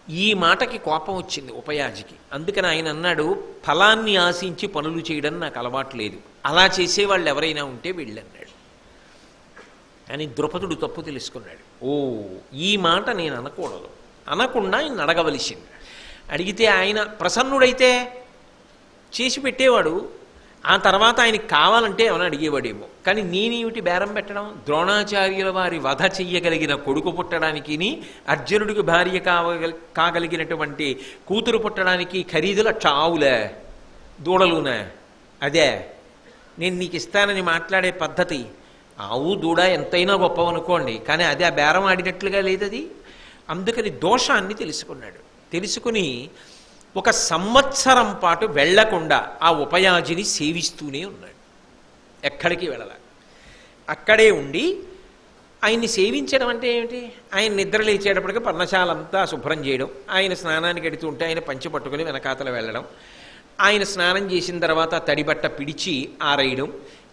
ఈ మాటకి కోపం వచ్చింది ఉపయాజికి. అందుకని ఆయన అన్నాడు, ఫలాన్ని ఆశించి పనులు చేయడం నాకు అలవాటు లేదు, అలా చేసేవాళ్ళు ఎవరైనా ఉంటే వెళ్ళన్నాడు. అని ద్రుపదుడు తప్పు తెలుసుకున్నాడు. ఓ ఈ మాట నేను అనకూడదు, అనకుండా ఆయన అడగవలసింది. అడిగితే ఆయన ప్రసన్నుడైతే చేసి పెట్టేవాడు. ఆ తర్వాత ఆయనకి కావాలంటే ఏమైనా అడిగేవాడేమో. కానీ నేనేమిటి బేరం పెట్టడం? ద్రోణాచార్యుల వారి వధ చెయ్యగలిగిన కొడుకు పుట్టడానికి, అర్జునుడికి భార్య కాగలిగినటువంటి కూతురు పుట్టడానికి ఖరీదు 1,00,000 ఆవులే దూడలునే? అదే నేను నీకు ఇస్తానని మాట్లాడే పద్ధతి. ఆవు దూడ ఎంతైనా గొప్పవనుకోండి, కానీ అదే ఆ బేరం ఆడినట్లుగా లేదది. అందుకని దోషాన్ని తెలుసుకున్నాడు. తెలుసుకుని 1 సంవత్సరం పాటు వెళ్లకుండా ఆ ఉపయాజిని సేవిస్తూనే ఉన్నాడు. ఎక్కడికి వెళ్ళాల, అక్కడే ఉండి ఆయన్ని సేవించడం అంటే ఏమిటి? ఆయన నిద్ర లేచేటప్పటికి పర్ణశాలంతా శుభ్రం చేయడం, ఆయన స్నానానికి ఎడుతుంటే ఆయన పంచి పట్టుకుని వెనకాతల వెళ్ళడం, ఆయన స్నానం చేసిన తర్వాత తడిబట్ట పిడిచి ఆరేయడం,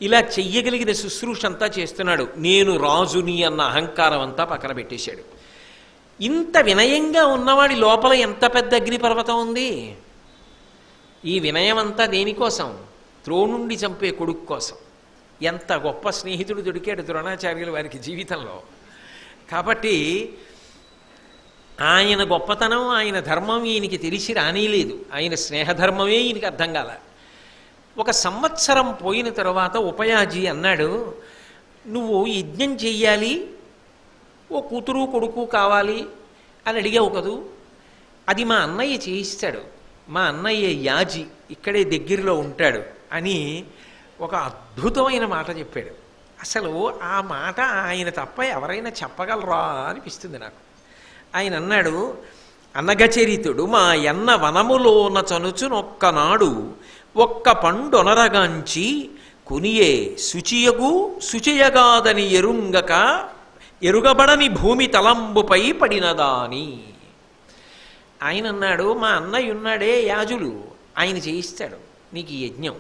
ఇలా చెయ్యగలిగిన శుశ్రూష అంతా చేస్తున్నాడు. నేను రాజుని అన్న అహంకారం అంతా పక్కన పెట్టేశాడు. ఇంత వినయంగా ఉన్నవాడి లోపల ఎంత పెద్ద అగ్నిపర్వతం ఉంది. ఈ వినయం అంతా దేనికోసం? ద్రోణుణ్ణి చంపే కొడుకు కోసం. ఎంత గొప్ప స్నేహితుడు దొరికాడు ద్రోణాచార్యులు వారికి జీవితంలో. కాబట్టి ఆయన గొప్పతనం, ఆయన ధర్మం ఈయనకి తెలిసి రానేలేదు. ఆయన స్నేహధర్మమే ఈయనకి అర్థం కాల. 1 సంవత్సరం పోయిన తర్వాత ఉపయాజీ అన్నాడు, నువ్వు యజ్ఞం చెయ్యాలి, ఓ కూతురు కొడుకు కావాలి అని అడిగావు కదూ, అది మా అన్నయ్య చేయిస్తాడు, మా అన్నయ్య యాజి ఇక్కడే దగ్గరలో ఉంటాడు అని ఒక అద్భుతమైన మాట చెప్పాడు. అసలు ఆ మాట ఆయన తప్ప ఎవరైనా చెప్పగలరా అనిపిస్తుంది నాకు. ఆయన అన్నాడు, అనగచరితుడు మా ఎన్న వనములోన చనుచునొక్కనాడు ఒక్క పండొనరగాంచి కునియే శుచియగు శుచియగాదని ఎరుగబడని భూమి తలంబుపై పడినదాని. ఆయన అన్నాడు, మా అన్నయ్య ఉన్నాడే యాజులు, ఆయన చేయిస్తాడు నీకు ఈ యజ్ఞం.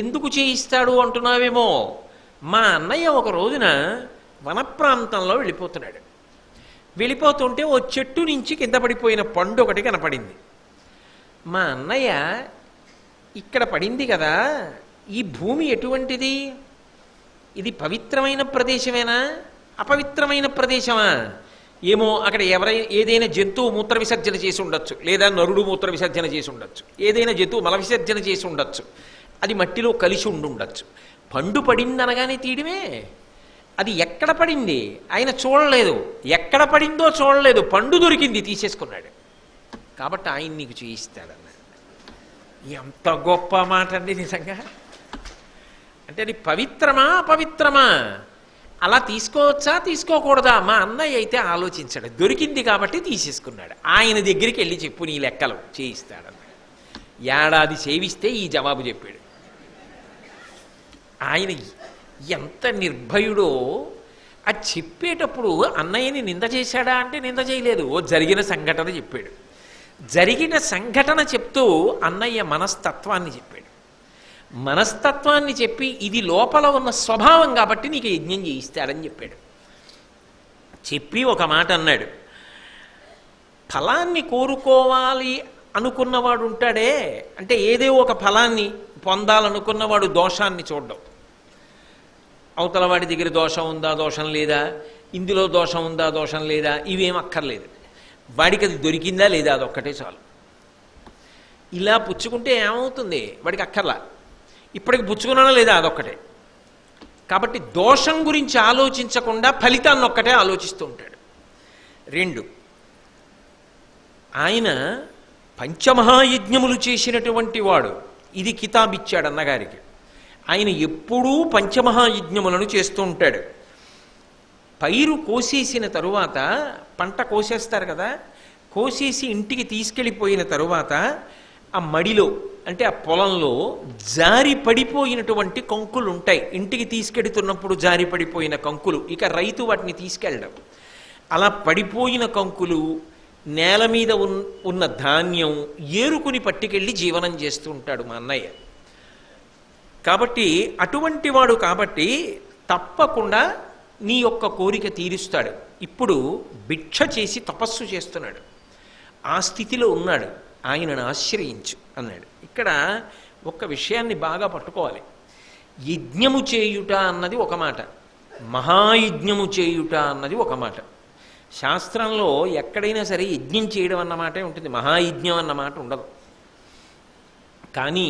ఎందుకు చేయిస్తాడు అంటున్నావేమో, మా అన్నయ్య ఒక రోజున వనప్రాంతంలో వెళ్ళిపోతున్నాడు. వెళ్ళిపోతుంటే ఓ చెట్టు నుంచి కింద పడిపోయిన పండు ఒకటి కనపడింది. మా అన్నయ్య ఇక్కడ పడింది కదా, ఈ భూమి ఎటువంటిది, ఇది పవిత్రమైన ప్రదేశమేనా అపవిత్రమైన ప్రదేశమా ఏమో, అక్కడ ఏదైనా జంతువు మూత్ర విసర్జన చేసి ఉండొచ్చు, లేదా నరుడు మూత్ర విసర్జన చేసి ఉండొచ్చు, ఏదైనా జంతువు మల విసర్జన చేసి ఉండొచ్చు, అది మట్టిలో కలిసి ఉండుండొచ్చు. పండు పడిందనగానే తీయడమే. అది ఎక్కడ పడింది ఆయన చూడలేదు, ఎక్కడ పడిందో చూడలేదు, పండు దొరికింది తీసేసుకున్నాడు. కాబట్టి ఆయన నీకు చేయిస్తాడన్నాడు. ఎంత గొప్ప మాట అండి నిజంగా. అంటే అది పవిత్రమా అపవిత్రమా, అలా తీసుకోవచ్చా తీసుకోకూడదా, మా అన్నయ్య అయితే ఆలోచించాడు, దొరికింది కాబట్టి తీసేసుకున్నాడు. ఆయన దగ్గరికి వెళ్ళి చెప్పు నీ లెక్కలు చేయిస్తాడన్నాడు. ఏడాది సేవిస్తే ఈ జవాబు చెప్పాడు. ఆయన ఎంత నిర్భయుడో. అది చెప్పేటప్పుడు అన్నయ్యని నింద చేశాడా అంటే నింద చేయలేదు, ఓ జరిగిన సంఘటన చెప్పాడు. జరిగిన సంఘటన చెప్తూ అన్నయ్య మనస్తత్వాన్ని చెప్పాడు. మనస్తత్వాన్ని చెప్పి ఇది లోపల ఉన్న స్వభావం కాబట్టి నీకు యజ్ఞం చేయిస్తాడని చెప్పాడు. చెప్పి ఒక మాట అన్నాడు, ఫలాన్ని కోరుకోవాలి అనుకున్నవాడు ఉంటాడే, అంటే ఏదో ఒక ఫలాన్ని పొందాలనుకున్నవాడు దోషాన్ని చూడడం. అవతల వాడి దగ్గర దోషం ఉందా దోషం లేదా, ఇందులో దోషం ఉందా దోషం లేదా, ఇవేం అక్కర్లేదు, వాడికి అది దొరికిందా లేదా అదొక్కటే చాలు. ఇలా పుచ్చుకుంటే ఏమవుతుంది, వాడికి అక్కర్లా, ఇప్పటికి పుచ్చుకున్నానా లేదా అదొక్కటే. కాబట్టి దోషం గురించి ఆలోచించకుండా ఫలితాన్ని ఒక్కటే ఆలోచిస్తూ ఉంటాడు. 2, ఆయన పంచమహాయజ్ఞములు చేసినటువంటి వాడు. ఇది కితాబ్ ఇచ్చాడు అన్నగారికి. ఆయన ఎప్పుడూ పంచమహాయజ్ఞములను చేస్తూ ఉంటాడు. పైరు కోసేసిన తరువాత, పంట కోసేస్తారు కదా, కోసేసి ఇంటికి తీసుకెళ్ళిపోయిన తరువాత ఆ మడిలో అంటే ఆ పొలంలో జారి పడిపోయినటువంటి కంకులు ఉంటాయి. ఇంటికి తీసుకెడుతున్నప్పుడు జారి పడిపోయిన కంకులు, ఇక రైతు వాటిని తీసుకెళ్ళడం. అలా పడిపోయిన కంకులు, నేల మీద ఉన్న ధాన్యం ఏరుకుని పట్టుకెళ్ళి జీవనం చేస్తూ ఉంటాడు మా అన్నయ్య. కాబట్టి అటువంటి వాడు కాబట్టి తప్పకుండా నీ యొక్క కోరిక తీరుస్తాడు. ఇప్పుడు భిక్ష చేసి తపస్సు చేస్తున్నాడు, ఆ స్థితిలో ఉన్నాడు, ఆయనను ఆశ్రయించు అన్నాడు. ఇక్కడ ఒక్క విషయాన్ని బాగా పట్టుకోవాలి. యజ్ఞము చేయుట అన్నది ఒక మాట, మహాయజ్ఞము చేయుట అన్నది ఒక మాట. శాస్త్రంలో ఎక్కడైనా సరే యజ్ఞం చేయడం అన్నమాటే ఉంటుంది, మహాయజ్ఞం అన్నమాట ఉండదు. కానీ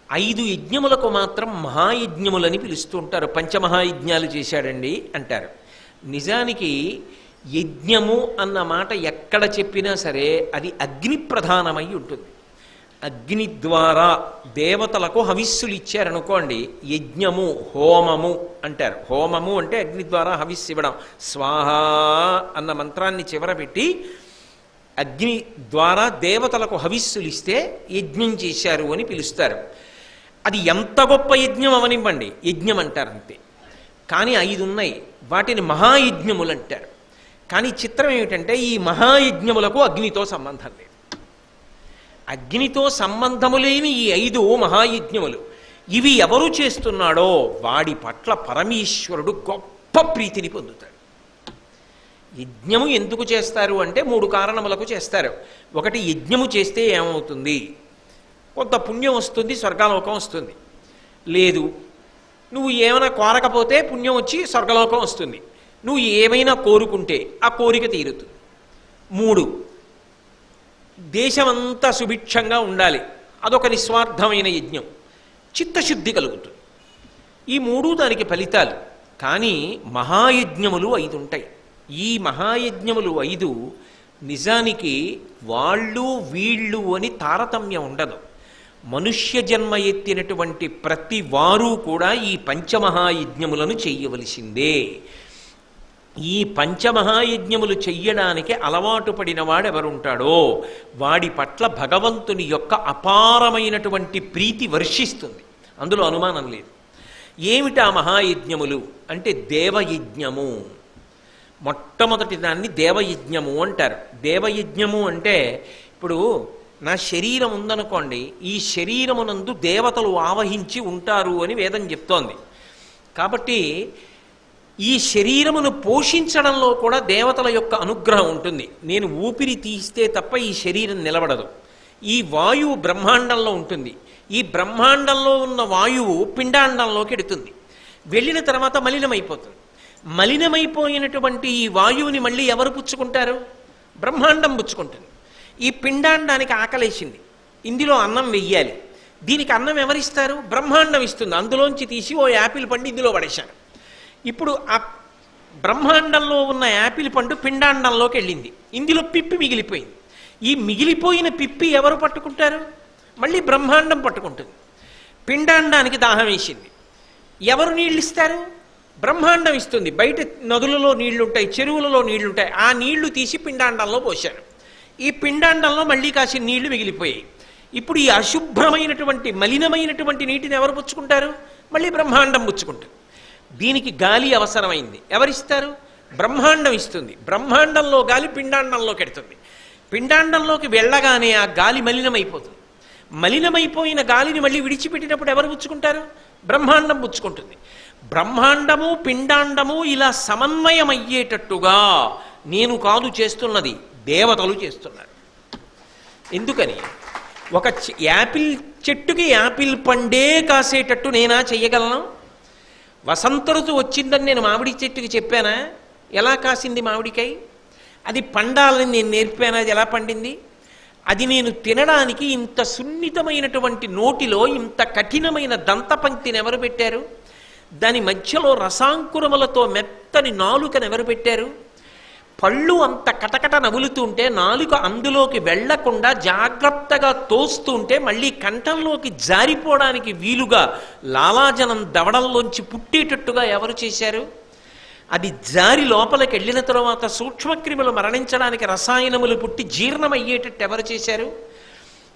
5 యజ్ఞములకు మాత్రం మహాయజ్ఞములని పిలుస్తూ ఉంటారు. పంచమహాయజ్ఞాలు చేశాడండి అంటారు. నిజానికి యజ్ఞము అన్న మాట ఎక్కడ చెప్పినా సరే అది అగ్ని ప్రధానమై ఉంటుంది. అగ్ని ద్వారా దేవతలకు హవిస్సులు ఇచ్చారనుకోండి, యజ్ఞము హోమము అంటారు. హోమము అంటే అగ్ని ద్వారా హవిస్సు ఇవ్వడం. స్వాహ అన్న మంత్రాన్ని చివర పెట్టి అగ్ని ద్వారా దేవతలకు హవిస్సులు ఇస్తే యజ్ఞం చేశారు అని పిలుస్తారు. అది ఎంత గొప్ప యజ్ఞం అవనివ్వండి, యజ్ఞం అంటారు అంతే. కానీ 5 ఉన్నాయి, వాటిని మహాయజ్ఞములు అంటారు. కానీ చిత్రం ఏమిటంటే ఈ మహాయజ్ఞములకు అగ్నితో సంబంధం లేదు. అగ్నితో సంబంధము లేని ఈ 5 మహాయజ్ఞములు, ఇవి ఎవరు చేస్తున్నాడో వాడి పట్ల పరమేశ్వరుడు గొప్ప ప్రీతిని పొందుతాడు. యజ్ఞము ఎందుకు చేస్తారు అంటే 3 కారణములకు చేస్తారు. ఒకటి, యజ్ఞము చేస్తే ఏమవుతుంది, కొంత పుణ్యం వస్తుంది, స్వర్గలోకం వస్తుంది. లేదు, నువ్వు ఏమైనా కోరకపోతే పుణ్యం వచ్చి స్వర్గలోకం వస్తుంది. నువ్వు ఏమైనా కోరుకుంటే ఆ కోరిక తీరుతుంది. 3 దేశమంతా సుభిక్షంగా ఉండాలి, అదొక నిస్వార్థమైన యజ్ఞం, చిత్తశుద్ధి కలుగుతుంది. ఈ 3 దానికి ఫలితాలు. కానీ మహాయజ్ఞములు 5 ఉంటాయి. ఈ మహాయజ్ఞములు 5 నిజానికి వాళ్ళు వీళ్ళు అని తారతమ్యం ఉండదు. మనుష్య జన్మ ఎత్తినటువంటి ప్రతి వారు కూడా ఈ పంచమహాయజ్ఞములను చెయ్యవలసిందే. ఈ పంచమహాయజ్ఞములు చెయ్యడానికి అలవాటు పడిన వాడెవరుంటాడో వాడి పట్ల భగవంతుని యొక్క అపారమైనటువంటి ప్రీతి వర్షిస్తుంది, అందులో అనుమానం లేదు. ఏమిటా మహాయజ్ఞములు అంటే దేవయజ్ఞము. మొట్టమొదటి దాన్ని దేవయజ్ఞము అంటారు. దేవయజ్ఞము అంటే ఇప్పుడు నా శరీరం ఉందనుకోండి, ఈ శరీరమునందు దేవతలు ఆవహించి ఉంటారు అని వేదం చెప్తోంది. కాబట్టి ఈ శరీరమును పోషించడంలో కూడా దేవతల యొక్క అనుగ్రహం ఉంటుంది. నేను ఊపిరి తీస్తే తప్ప ఈ శరీరం నిలబడదు. ఈ వాయువు బ్రహ్మాండంలో ఉంటుంది. ఈ బ్రహ్మాండంలో ఉన్న వాయువు పిండాండంలోకి ఎడుతుంది, వెళ్ళిన తర్వాత మలినమైపోతుంది. మలినమైపోయినటువంటి ఈ వాయువుని మళ్ళీ ఎవరు పుచ్చుకుంటారు? బ్రహ్మాండం పుచ్చుకుంటుంది. ఈ పిండాండానికి ఆకలేసింది, ఇందులో అన్నం వెయ్యాలి. దీనికి అన్నం ఎవరిస్తారు? బ్రహ్మాండం ఇస్తుంది. అందులోంచి తీసి ఓ యాపిల్ పండు ఇందులో పడేశాను. ఇప్పుడు ఆ బ్రహ్మాండంలో ఉన్న యాపిల్ పండు పిండాండంలోకి వెళ్ళింది, ఇందులో పిప్పి మిగిలిపోయింది. ఈ మిగిలిపోయిన పిప్పి ఎవరు పట్టుకుంటారు? మళ్ళీ బ్రహ్మాండం పట్టుకుంటుంది. పిండాండానికి దాహం వేసింది, ఎవరు నీళ్ళు ఇస్తారు? బ్రహ్మాండం ఇస్తుంది. బయట నదులలో నీళ్లుంటాయి, చెరువులలో నీళ్లుంటాయి, ఆ నీళ్లు తీసి పిండాండంలో పోశాను. ఈ పిండాండంలో మళ్ళీ కాసిన నీళ్లు మిగిలిపోయాయి. ఇప్పుడు ఈ అశుభ్రమైనటువంటి మలినమైనటువంటి నీటిని ఎవరు పుచ్చుకుంటారు? మళ్ళీ బ్రహ్మాండం పుచ్చుకుంటుంది. దీనికి గాలి అవసరమైంది, ఎవరిస్తారు? బ్రహ్మాండం ఇస్తుంది. బ్రహ్మాండంలో గాలి పిండాండంలోకి ఎడుతుంది. పిండాండంలోకి వెళ్ళగానే ఆ గాలి మలినమైపోతుంది. మలినమైపోయిన గాలిని మళ్ళీ విడిచిపెట్టినప్పుడు ఎవరు పుచ్చుకుంటారు? బ్రహ్మాండం పుచ్చుకుంటుంది. బ్రహ్మాండము పిండాండము ఇలా సమన్వయమయ్యేటట్టుగా నేను కాదు చేస్తున్నది, దేవతలు చేస్తున్నారు. ఎందుకని? ఒక యాపిల్ చెట్టుకి యాపిల్ పండే కాసేటట్టు నేనా చెయ్యగలను? వసంత ఋతువు వచ్చిందని నేను మామిడి చెట్టుకి చెప్పానా? ఎలా కాసింది మామిడికాయ? అది పండాలని నేను నేర్పానా? అది ఎలా పండింది? అది నేను తినడానికి ఇంత సున్నితమైనటువంటి నోటిలో ఇంత కఠినమైన దంతపంక్తిని ఎవరు పెట్టారు? దాని మధ్యలో రసాంకురములతో మెత్తని నాలుకను ఎవరు పెట్టారు? పళ్ళు అంత కటకట నములుతుంటే నాలుక అందులోకి వెళ్లకుండా జాగ్రత్తగా తోస్తుంటే మళ్ళీ కంఠంలోకి జారిపోవడానికి వీలుగా లాలాజనం దవడల్లోంచి పుట్టేటట్టుగా ఎవరు చేశారు? అది జారి లోపలికి వెళ్ళిన తర్వాత సూక్ష్మక్రిములు మరణించడానికి రసాయనములు పుట్టి జీర్ణమయ్యేటట్టు ఎవరు చేశారు?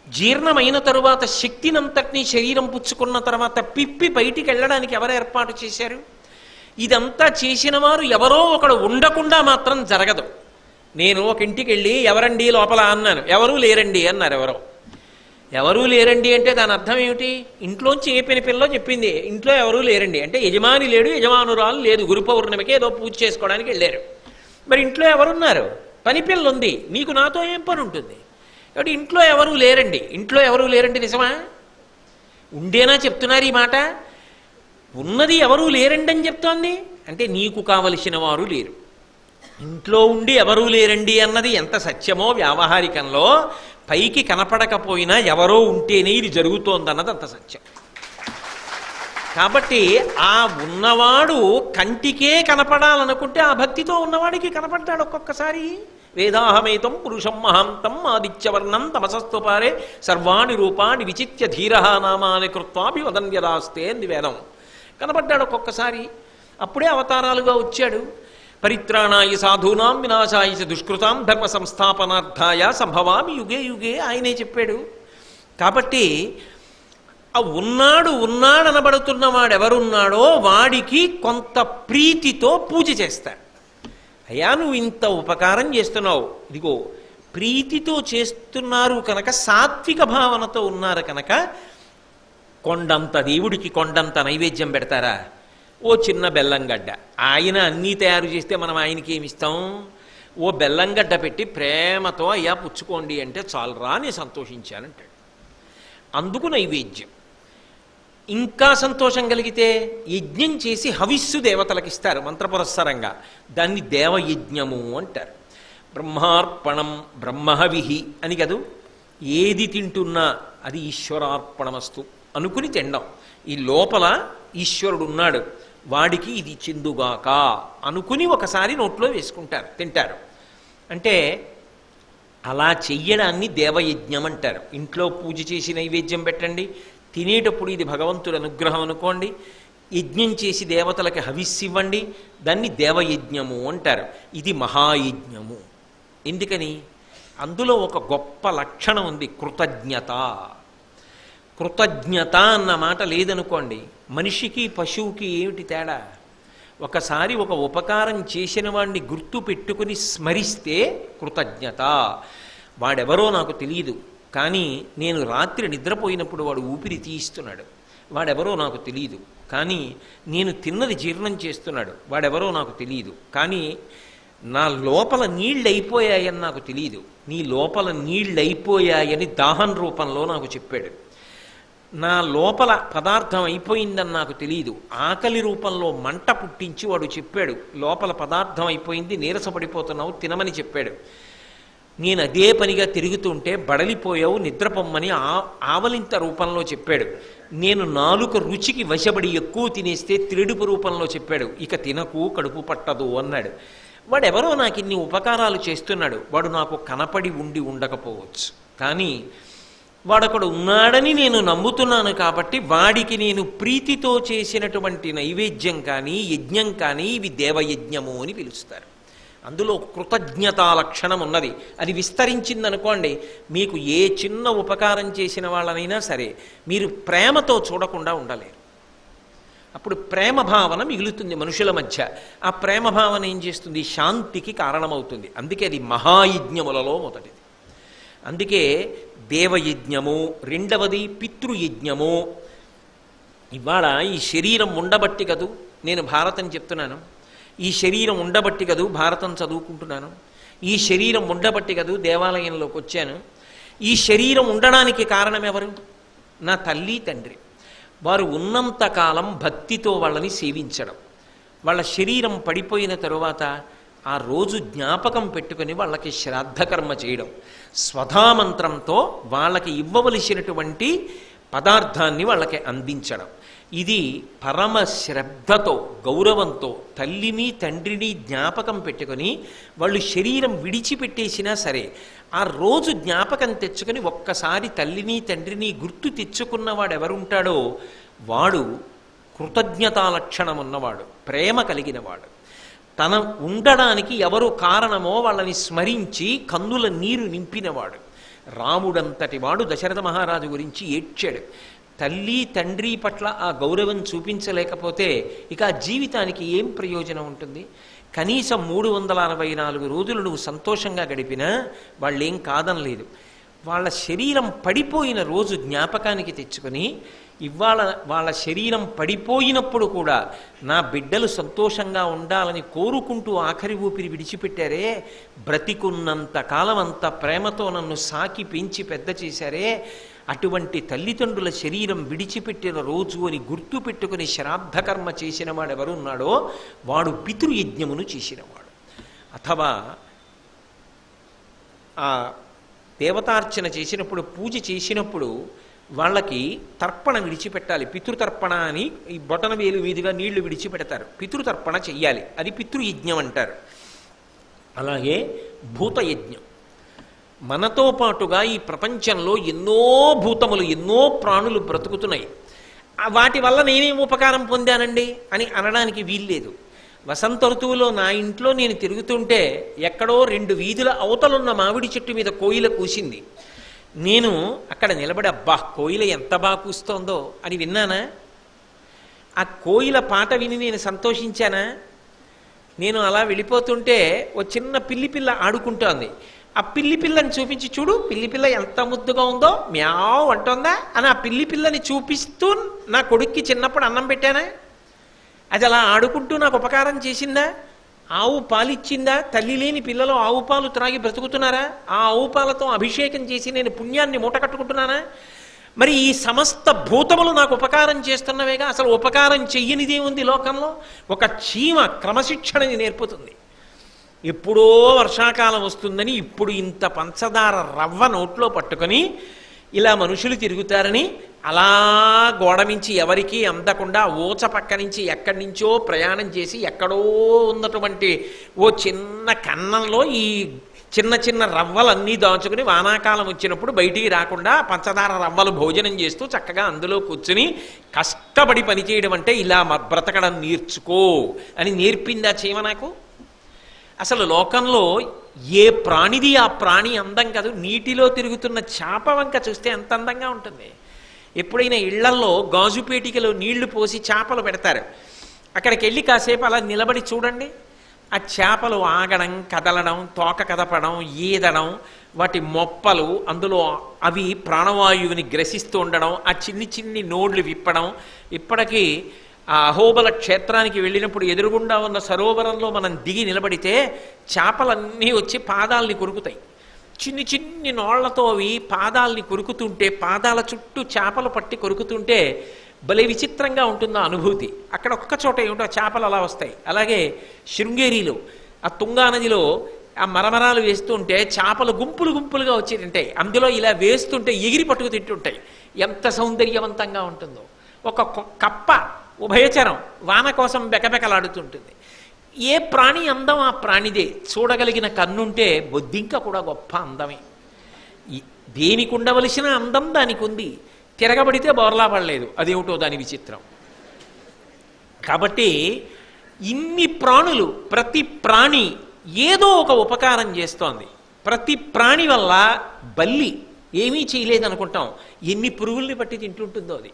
జీర్ణమైన తరువాత శక్తినంతటినీ శరీరం పుచ్చుకున్న తర్వాత పిప్పి బయటికి వెళ్ళడానికి ఎవరు ఏర్పాటు చేశారు? ఇదంతా చేసిన వారు ఎవరో ఒకడు ఉండకుండా మాత్రం జరగదు. నేను ఒక ఇంటికి వెళ్ళి ఎవరండి లోపల అన్నాను, ఎవరూ లేరండి అన్నారు. ఎవరూ లేరండి అంటే దాని అర్థం ఏమిటి? ఇంట్లోంచి ఏ పని పిల్లో చెప్పింది, ఇంట్లో ఎవరూ లేరండి అంటే యజమాని లేడు, యజమానురాలు లేదు, గురు పౌర్ణమికి ఏదో పూజ చేసుకోవడానికి వెళ్ళారు. మరి ఇంట్లో ఎవరున్నారు? పని పిల్ల ఉంది, నీకు నాతో ఏం పని ఉంటుంది? కాబట్టి ఇంట్లో ఎవరూ లేరండి. ఇంట్లో ఎవరూ లేరండి నిజమా? ఉండేనా చెప్తున్నారు ఈ మాట? ఉన్నది ఎవరూ లేరండి అని చెప్తోంది అంటే నీకు కావలసిన వారు లేరు. ఇంట్లో ఉండి ఎవరూ లేరండి అన్నది ఎంత సత్యమో వ్యావహారికంలో, పైకి కనపడకపోయినా ఎవరో ఉంటేనే ఇది జరుగుతోందన్నది అంత సత్యం. కాబట్టి ఆ ఉన్నవాడు కంటికే కనపడాలనుకుంటే ఆ భక్తితో ఉన్నవాడికి కనపడతాడు ఒక్కొక్కసారి. వేదాహమేతం పురుషం మహాంతం ఆదిత్యవర్ణం తమసస్తుపారే సర్వాణి రూపాన్ని విచిత్య ధీర నామాని కృత్వాభివదన్యదాస్తే అంది వేదం. కనపడ్డాడు ఒక్కొక్కసారి. అప్పుడే అవతారాలుగా వచ్చాడు. పరిత్రాణాయ సాధూనాం వినాశాయ దుష్కృతాం ధర్మ సంస్థాపనార్థాయ సంభవామి యుగే యుగే ఆయనే చెప్పాడు. కాబట్టి ఆ ఉన్నాడనబడుతున్నవాడు ఎవరున్నాడో వాడికి కొంత ప్రీతితో పూజ చేస్తాడు. అయ్యా నువ్వు ఇంత ఉపకారం చేస్తున్నావు, ఇదిగో ప్రీతితో చేస్తున్నారు కనుక, సాత్విక భావనతో ఉన్నారు కనుక కొండంత దేవుడికి కొండంత నైవేద్యం పెడతారా? ఓ చిన్న బెల్లంగడ్డ, ఆయన అన్నీ తయారు చేస్తే మనం ఆయనకి ఏమిస్తాం? ఓ బెల్లంగడ్డ పెట్టి ప్రేమతో అయ్యా పుచ్చుకోండి అంటే చాలరా నేను సంతోషించానంటాడు. అందుకు నైవేద్యం. ఇంకా సంతోషం కలిగితే యజ్ఞం చేసి హవిస్సు దేవతలకు ఇస్తారు మంత్రపురస్సరంగా, దాన్ని దేవయజ్ఞము అంటారు. బ్రహ్మార్పణం బ్రహ్మహవిహి అని కదూ, ఏది తింటున్నా అది ఈశ్వరార్పణమస్తు అనుకుని తినడం. ఈ లోపల ఈశ్వరుడు ఉన్నాడు, వాడికి ఇది చెందుగాక అనుకుని ఒకసారి నోట్లో వేసుకుంటారు, తింటారు. అంటే అలా చెయ్యడాన్ని దేవయజ్ఞం అంటారు. ఇంట్లో పూజ చేసి నైవేద్యం పెట్టండి, తినేటప్పుడు ఇది భగవంతుడి అనుగ్రహం అనుకోండి, యజ్ఞం చేసి దేవతలకి హవిస్సివ్వండి, దాన్ని దేవయజ్ఞము అంటారు. ఇది మహాయజ్ఞము. ఎందుకని? అందులో ఒక గొప్ప లక్షణం ఉంది, కృతజ్ఞత. కృతజ్ఞత అన్న మాట లేదనుకోండి, మనిషికి పశువుకి ఏమిటి తేడా? ఒకసారి ఒక ఉపకారం చేసిన వాడిని గుర్తు పెట్టుకుని స్మరిస్తే కృతజ్ఞత. వాడెవరో నాకు తెలియదు, కానీ నేను రాత్రి నిద్రపోయినప్పుడు వాడు ఊపిరి తీయిస్తున్నాడు. వాడెవరో నాకు తెలియదు, కానీ నేను తిన్నది జీర్ణం చేస్తున్నాడు. వాడెవరో నాకు తెలియదు, కానీ నా లోపల నీళ్ళు అయిపోయాయని నాకు తెలియదు. నీ లోపల నీళ్ళు అయిపోయాయని దాహం రూపంలో నాకు చెప్పాడు. నా లోపల పదార్థం అయిపోయిందని నాకు తెలియదు, ఆకలి రూపంలో మంట పుట్టించి వాడు చెప్పాడు, లోపల పదార్థం అయిపోయింది, నీరసపడిపోతున్నావు, తినమని చెప్పాడు. నేను అదే పనిగా తిరుగుతుంటే బడలిపోయావు, నిద్రపొమ్మని ఆవలింత రూపంలో చెప్పాడు. నేను నాలుక రుచికి వశపడి ఎక్కువ తినేస్తే త్రిడుపు రూపంలో చెప్పాడు, ఇక తినకు కడుపు పట్టదు అన్నాడు. వాడెవరో నాకు ఇన్ని ఉపకారాలు చేస్తున్నాడు. వాడు నాకు కనపడి ఉండి ఉండకపోవచ్చు, కానీ వాడొకడు ఉన్నాడని నేను నమ్ముతున్నాను. కాబట్టి వాడికి నేను ప్రీతితో చేసినటువంటి నైవేద్యం కానీ యజ్ఞం కానీ ఇవి దేవయజ్ఞము అని పిలుస్తారు. అందులో కృతజ్ఞతా లక్షణం ఉన్నది. అది విస్తరించిందనుకోండి, మీకు ఏ చిన్న ఉపకారం చేసిన వాళ్ళనైనా సరే మీరు ప్రేమతో చూడకుండా ఉండలేరు. అప్పుడు ప్రేమ భావన మిగులుతుంది మనుషుల మధ్య. ఆ ప్రేమ భావన ఏం చేస్తుంది? శాంతికి కారణమవుతుంది. అందుకే అది మహాయజ్ఞములలో మొదటిది. అందుకే దేవయజ్ఞము, రెండవది పితృయజ్ఞము. ఇవాళ ఈ శరీరం ఉండబట్టి కదూ నేను భారతం చెప్తున్నాను, ఈ శరీరం ఉండబట్టి కదూ భారతం చదువుకుంటున్నాను, ఈ శరీరం ఉండబట్టి కదూ దేవాలయంలోకి వచ్చాను. ఈ శరీరం ఉండడానికి కారణం ఎవరు? నా తల్లి తండ్రి. వారు ఉన్నంతకాలం భక్తితో వాళ్ళని సేవించడం, వాళ్ళ శరీరం పడిపోయిన తరువాత ఆ రోజు జ్ఞాపకం పెట్టుకుని వాళ్ళకి శ్రాద్ధకర్మ చేయడం, స్వధామంత్రంతో వాళ్ళకి ఇవ్వవలసినటువంటి పదార్థాన్ని వాళ్ళకి అందించడం. ఇది పరమ శ్రద్ధతో గౌరవంతో తల్లిని తండ్రిని జ్ఞాపకం పెట్టుకొని వాళ్ళు శరీరం విడిచిపెట్టేసినా సరే ఆ రోజు జ్ఞాపకం తెచ్చుకొని ఒక్కసారి తల్లిని తండ్రిని గుర్తు తెచ్చుకున్నవాడు ఎవరుంటాడో వాడు కృతజ్ఞతా లక్షణం ఉన్నవాడు, ప్రేమ కలిగినవాడు. తన ఉండడానికి ఎవరు కారణమో వాళ్ళని స్మరించి కన్నుల నీరు నింపినవాడు. రాముడంతటి వాడు దశరథ మహారాజు గురించి ఏడ్చాడు. తల్లి తండ్రి పట్ల ఆ గౌరవం చూపించలేకపోతే ఇక ఆ జీవితానికి ఏం ప్రయోజనం ఉంటుంది? కనీసం 364 రోజులు నువ్వు సంతోషంగా గడిపినా వాళ్ళేం కాదనలేదు. వాళ్ళ శరీరం పడిపోయిన రోజు జ్ఞాపకానికి తెచ్చుకొని ఇవాళ వాళ్ళ శరీరం పడిపోయినప్పుడు కూడా నా బిడ్డలు సంతోషంగా ఉండాలని కోరుకుంటూ ఆఖరి ఊపిరి విడిచిపెట్టారే, బ్రతికున్నంత కాలం అంత ప్రేమతో నన్ను సాకి పెంచి పెద్ద చేశారే, అటువంటి తల్లిదండ్రుల శరీరం విడిచిపెట్టిన రోజు అని గుర్తు పెట్టుకుని శ్రాద్ధకర్మ చేసిన వాడు ఎవరున్నాడో వాడు పితృయజ్ఞమును చేసినవాడు. అథవా ఆ దేవతార్చన చేసినప్పుడు పూజ చేసినప్పుడు వాళ్ళకి తర్పణ విడిచిపెట్టాలి. పితృతర్పణ అని ఈ బొటన వేలు వీధిగా నీళ్లు విడిచిపెడతారు, పితృతర్పణ చెయ్యాలి, అది పితృయజ్ఞం అంటారు. అలాగే భూతయజ్ఞం. మనతో పాటుగా ఈ ప్రపంచంలో ఎన్నో భూతములు ఎన్నో ప్రాణులు బ్రతుకుతున్నాయి, వాటి వల్ల నేనేం ఉపకారం పొందానండి అని అనడానికి వీల్లేదు. వసంత ఋతువులో నా ఇంట్లో నేను తిరుగుతుంటే ఎక్కడో 2 వీధుల అవతలున్న మామిడి చెట్టు మీద కోయిల కూసింది. నేను అక్కడ నిలబడి అబ్బా కోయిల ఎంత బాగా కూస్తోందో అని విన్నానా? ఆ కోయిల పాట విని నేను సంతోషించానా? నేను అలా వెళ్ళిపోతుంటే ఓ చిన్న పిల్లి పిల్ల ఆడుకుంటోంది. ఆ పిల్లి పిల్లని చూపించి చూడు పిల్లి పిల్ల ఎంత ముద్దుగా ఉందో మ్యావ్ అంటోందా అని ఆ పిల్లి పిల్లని చూపిస్తూ నా కొడుక్కి చిన్నప్పుడు అన్నం పెట్టానా? అది అలా ఆడుకుంటూ నాకు ఉపకారం చేసిందా? ఆవు పాలిచ్చిందా? తల్లి లేని పిల్లలు ఆవు పాలు త్రాగి బ్రతుకుతున్నారా? ఆ ఆవు పాలతో అభిషేకం చేసి నేను పుణ్యాన్ని మూట కట్టుకుంటున్నానా? మరి ఈ సమస్త భూతములు నాకు ఉపకారం చేస్తున్నవేగా. అసలు ఉపకారం చెయ్యనిదే ఉంది లోకంలో? ఒక చీమ క్రమశిక్షణని నేర్పుతుంది. ఎప్పుడో వర్షాకాలం వస్తుందని ఇప్పుడు ఇంత పంచదార రవ్వ నోట్లో పట్టుకొని ఇలా మనుషులు తిరుగుతారని అలా గోడ నుంచి ఎవరికీ అందకుండా ఊచ పక్క నుంచి ఎక్కడి నుంచో ప్రయాణం చేసి ఎక్కడో ఉన్నటువంటి ఓ చిన్న కన్నంలో ఈ చిన్న చిన్న రవ్వలన్నీ దాచుకుని వానాకాలం వచ్చినప్పుడు బయటికి రాకుండా పంచదార రవ్వలు భోజనం చేస్తూ చక్కగా అందులో కూర్చుని కష్టపడి పనిచేయడం అంటే ఇలా బ్రతకడం నేర్చుకో అని నేర్పిందా చీమ నాకు? అసలు లోకంలో ఏ ప్రాణిది ఆ ప్రాణి అందం కాదు. నీటిలో తిరుగుతున్న చేప వంక చూస్తే ఎంత అందంగా ఉంటుంది. ఎప్పుడైనా ఇళ్లల్లో గాజుపేటికలో నీళ్లు పోసి చేపలు పెడతారు. అక్కడికి వెళ్ళి కాసేపు అలా నిలబడి చూడండి. ఆ చేపలు ఆగడం, కదలడం, తోక కదపడం, ఈదడం, వాటి మొప్పలు అందులో అవి ప్రాణవాయువుని గ్రసిస్తూ ఉండడం, ఆ చిన్ని చిన్ని నోళ్లు విప్పడం. ఇప్పటికీ ఆ అహోబల క్షేత్రానికి వెళ్ళినప్పుడు ఎదురుగుండా ఉన్న సరోవరంలో మనం దిగి నిలబడితే చేపలన్నీ వచ్చి పాదాలని కొరుకుతాయి. చిన్ని చిన్ని నోళ్లతో అవి పాదాలని కొరుకుతుంటే, పాదాల చుట్టూ చేపలు పట్టి కొరుకుతుంటే భలే విచిత్రంగా ఉంటుందో అనుభూతి. అక్కడ ఒక్క చోట ఏమిటో చేపలు అలా వస్తాయి. అలాగే శృంగేరిలో ఆ తుంగా నదిలో ఆ మరమరాలు వేస్తుంటే చేపలు గుంపులు గుంపులుగా వచ్చి తింటాయి. అందులో ఇలా వేస్తుంటే ఎగిరి పట్టుకు తింటుంటాయి. ఎంత సౌందర్యవంతంగా ఉంటుందో. ఒక కప్ప ఉభయచరం వాన కోసం బెకబెకలాడుతుంటుంది. ఏ ప్రాణి అందం ఆ ప్రాణిదే. చూడగలిగిన కన్నుంటే బొద్దింక కూడా గొప్ప అందమే. దేనికి ఉండవలసిన అందం దానికి ఉంది. తిరగబడితే బోర్లా పడలేదు. అదేమిటో దాని విచిత్రం. కాబట్టి ఇన్ని ప్రాణులు, ప్రతి ప్రాణి ఏదో ఒక ఉపకారం చేస్తోంది. ప్రతి ప్రాణి వల్ల బల్లి ఏమీ చేయలేదనుకుంటాం. ఎన్ని పురుగుల్ని పట్టి తింటుంటుందో అది.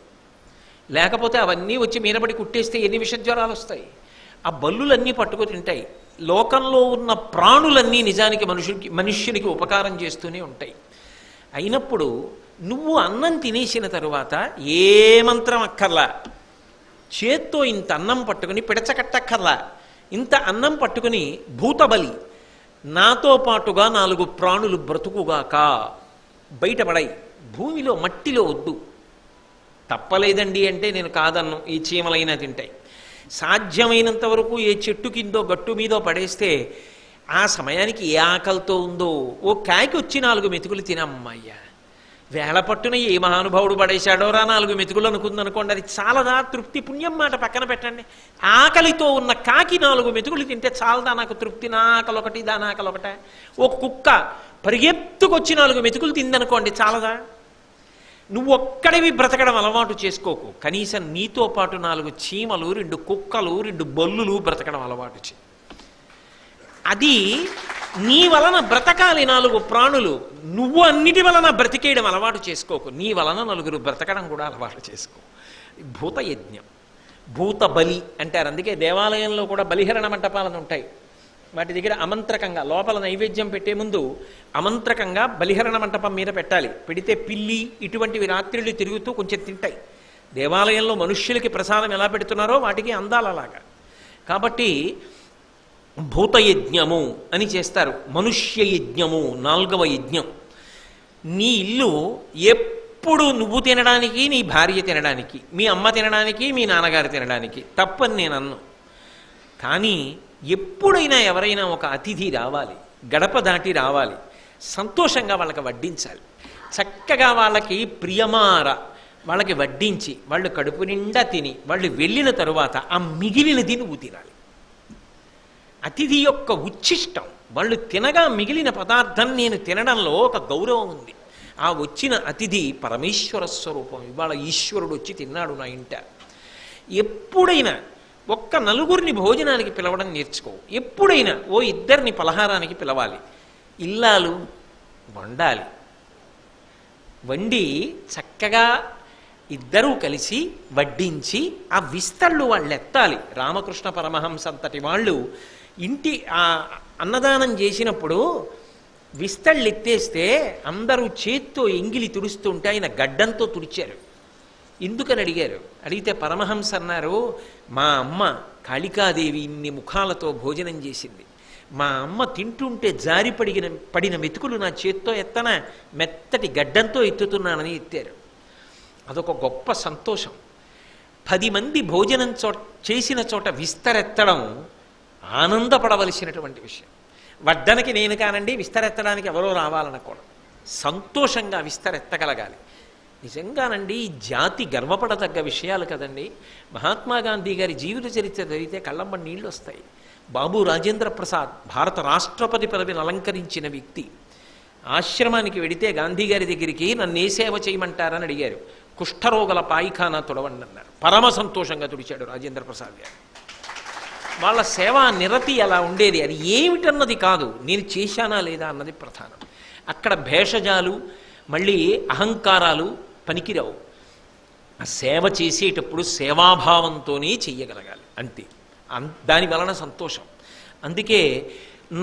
లేకపోతే అవన్నీ వచ్చి మీనబడి కుట్టేస్తే ఎన్ని విషజ్వరాలు వస్తాయి. ఆ బల్లులన్నీ పట్టుకు తింటాయి. లోకంలో ఉన్న ప్రాణులన్నీ నిజానికి మనుష్యునికి ఉపకారం చేస్తూనే ఉంటాయి. అయినప్పుడు నువ్వు అన్నం తినేసిన తరువాత ఏ మంత్రం అక్కర్లా, చేత్తో ఇంత అన్నం పట్టుకుని పిడచకట్టక్కర్లా, ఇంత అన్నం పట్టుకుని భూతబలి నాతో పాటుగా 4 ప్రాణులు బ్రతుకుగాక, బయటపడాయి, భూమిలో మట్టిలో వద్దు. తప్పలేదండి అంటే నేను కాదన్ను. ఈ చీమలైనా తింటాయి. సాధ్యమైనంత వరకు ఏ చెట్టు కిందో గట్టు మీదో పడేస్తే ఆ సమయానికి ఏ ఆకలితో ఉందో ఓ కాయకి వచ్చి 4 మెతుకులు తినమ్మయ్యా. వేళ పట్టున ఏ మహానుభావుడు పడేశాడో రా 4 మెతుకులు అనుకుందనుకోండి, అది చాలదా? తృప్తి పుణ్యం మాట పక్కన పెట్టండి. ఆకలితో ఉన్న కాకి 4 మెతుకులు తింటే చాలదా నాకు తృప్తి? నా ఆకలొకటి, దాని ఆకలొకట. ఓ కుక్క పరిగెత్తుకొచ్చి 4 మెతుకులు తిందనుకోండి, చాలదా? నువ్వు ఒక్కడివి బ్రతకడం అలవాటు చేసుకోకు. కనీసం నీతో పాటు 4 చీమలు, 2 కుక్కలు, 2 బల్లులు బ్రతకడం అలవాటు చేయి. అది నీ వలన బ్రతకాలి 4 ప్రాణులు. నువ్వు అన్నిటి వలన బ్రతికేయడం అలవాటు చేసుకోకు. నీ వలన 4 బ్రతకడం కూడా అలవాటు చేసుకో. భూతయజ్ఞం, భూత బలి అంటారు. అందుకే దేవాలయంలో కూడా బలిహరణ మంటపాలను ఉంటాయి. వాటి దగ్గర అమంత్రకంగా లోపల నైవేద్యం పెట్టే ముందు అమంత్రకంగా బలిహరణ మంటపం మీద పెట్టాలి. పెడితే పిల్లి ఇటువంటివి రాత్రిళ్ళు తిరుగుతూ కొంచెం తింటాయి. దేవాలయంలో మనుష్యులకి ప్రసాదం ఎలా పెడుతున్నారో వాటికి అందాలలాగా. కాబట్టి భూతయజ్ఞము అని చేస్తారు. మనుష్య యజ్ఞము 4వ యజ్ఞం. నీ ఇల్లు ఎప్పుడు నువ్వు తినడానికి, నీ భార్య తినడానికి, మీ అమ్మ తినడానికి, మీ నాన్నగారు తినడానికి తప్పని నేను అన్ను. కానీ ఎప్పుడైనా ఎవరైనా ఒక అతిథి రావాలి, గడప దాటి రావాలి, సంతోషంగా వాళ్ళకి వడ్డించాలి. చక్కగా వాళ్ళకి ప్రియమార వాళ్ళకి వడ్డించి వాళ్ళు కడుపు నిండా తిని వాళ్ళు వెళ్ళిన తరువాత ఆ మిగిలినది నువ్వు తినాలి. అతిథి యొక్క ఉచ్ఛిష్టం. వాళ్ళు తినగా మిగిలిన పదార్థం నేను తినడంలో ఒక గౌరవం ఉంది. ఆ వచ్చిన అతిథి పరమేశ్వర స్వరూపం. ఇవాళ ఈశ్వరుడు వచ్చి తిన్నాడు నా ఇంట. ఎప్పుడైనా ఒక్క 4 భోజనానికి పిలవడం నేర్చుకో. ఎప్పుడైనా ఓ 2 పలహారానికి పిలవాలి. ఇల్లాలు వండాలి. వండి చక్కగా ఇద్దరూ కలిసి వడ్డించి ఆ విస్తళ్ళు వాళ్ళు ఎత్తాలి. రామకృష్ణ పరమహంస అంతటి వాళ్ళు ఇంటి ఆ అన్నదానం చేసినప్పుడు విస్తళ్ళు ఎత్తేస్తే అందరూ చేత్తో ఎంగిలి తుడుస్తుంటే ఆయన గడ్డంతో తుడిచారు. ఎందుకని అడిగారు. అడిగితే పరమహంస అన్నారు, మా అమ్మ కాళికాదేవి ఇన్ని ముఖాలతో భోజనం చేసింది. మా అమ్మ తింటుంటే జారి పడిన మెతుకులు నా చేత్తో ఎత్తన, మెత్తటి గడ్డంతో ఎత్తుతున్నానని ఎత్తారు. అదొక గొప్ప సంతోషం. 10 మంది భోజనం చేసిన చోట విస్తరెత్తడం ఆనందపడవలసినటువంటి విషయం. వడ్డనకి నేను కానండి, విస్తరెత్తడానికి ఎవరో రావాలనకూడదు. సంతోషంగా విస్తరెత్తగలగాలి. నిజంగానండి ఈ జాతి గర్వపడదగ్గ విషయాలు కదండి. మహాత్మా గాంధీ గారి జీవిత చరిత్ర చదివితే కళ్ళమ్మ నీళ్ళు వస్తాయి. బాబు రాజేంద్ర ప్రసాద్ భారత రాష్ట్రపతి పదవిని అలంకరించిన వ్యక్తి. ఆశ్రమానికి వెడితే గాంధీ గారి దగ్గరికి నన్ను ఏ సేవ చేయమంటారని అడిగారు. కుష్ఠరోగుల పాయిఖానా తుడవండి అన్నారు. పరమ సంతోషంగా తుడిచాడు రాజేంద్ర ప్రసాద్ గారు. వాళ్ళ సేవా నిరతి అలా ఉండేది. అది ఏమిటన్నది కాదు, నేను చేశానా లేదా అన్నది ప్రధానం. అక్కడ భేషజాలు మళ్ళీ అహంకారాలు పనికిరావు. ఆ సేవ చేసేటప్పుడు సేవాభావంతోనే చెయ్యగలగాలి అంతే. దాని వలన సంతోషం. అందుకే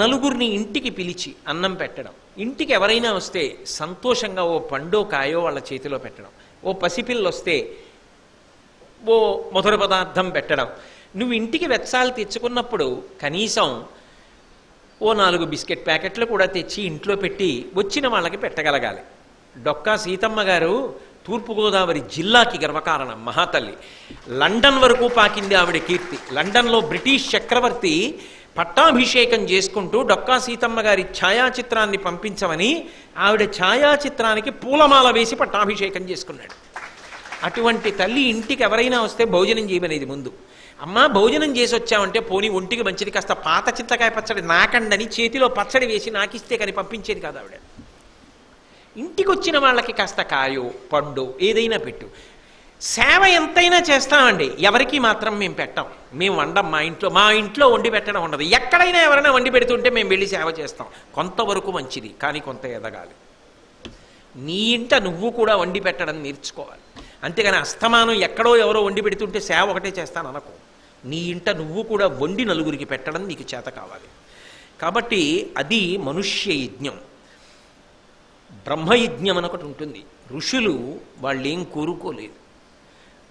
నలుగురిని ఇంటికి పిలిచి అన్నం పెట్టడం, ఇంటికి ఎవరైనా వస్తే సంతోషంగా ఓ పండో కాయో వాళ్ళ చేతిలో పెట్టడం, ఓ పసిపిల్లు వస్తే ఓ మధుర పదార్థం పెట్టడం. నువ్వు ఇంటికి వెచ్చాలు తెచ్చుకున్నప్పుడు కనీసం ఓ 4 బిస్కెట్ ప్యాకెట్లు కూడా తెచ్చి ఇంట్లో పెట్టి వచ్చిన వాళ్ళకి పెట్టగలగాలి. డొక్కా సీతమ్మ గారు తూర్పుగోదావరి జిల్లాకి గర్వకారణం, మహాతల్లి. లండన్ వరకు పాకింది ఆవిడ కీర్తి. లండన్లో బ్రిటిష్ చక్రవర్తి పట్టాభిషేకం చేసుకుంటూ డొక్కా సీతమ్మ గారి ఛాయాచిత్రాన్ని పంపించమని ఆవిడ ఛాయాచిత్రానికి పూలమాల వేసి పట్టాభిషేకం చేసుకున్నాడు. అటువంటి తల్లి ఇంటికి ఎవరైనా వస్తే భోజనం చేయమనేది ముందు. అమ్మా భోజనం చేసి వచ్చామంటే పోనీ ఒంటికి మంచిది, కాస్త పాత చింతకాయ పచ్చడి నాకండని చేతిలో పచ్చడి వేసి నాకిస్తే కానీ పంపించేది కాదు ఆవిడ. ఇంటికి వచ్చిన వాళ్ళకి కాస్త కాయో పండు ఏదైనా పెట్టు. సేవ ఎంతైనా చేస్తామండి, ఎవరికి మాత్రం మేము పెట్టాం. మేము వండం, మా ఇంట్లో వండి పెట్టడం ఉండదు. ఎక్కడైనా ఎవరైనా వండి పెడుతుంటే మేము వెళ్ళి సేవ చేస్తాం. కొంతవరకు మంచిది, కానీ కొంత ఎదగాలి. నీ ఇంట నువ్వు కూడా వండి పెట్టడం నేర్చుకోవాలి. అంతేగాని అస్తమానం ఎక్కడో ఎవరో వండి పెడుతుంటే సేవ ఒకటే చేస్తాను అనకు. నీ ఇంట నువ్వు కూడా వండి నలుగురికి పెట్టడం నీకు చేత కావాలి. కాబట్టి అది మనుష్య యజ్ఞం. బ్రహ్మయజ్ఞం అని ఒకటి ఉంటుంది. ఋషులు వాళ్ళేం కోరుకోలేదు.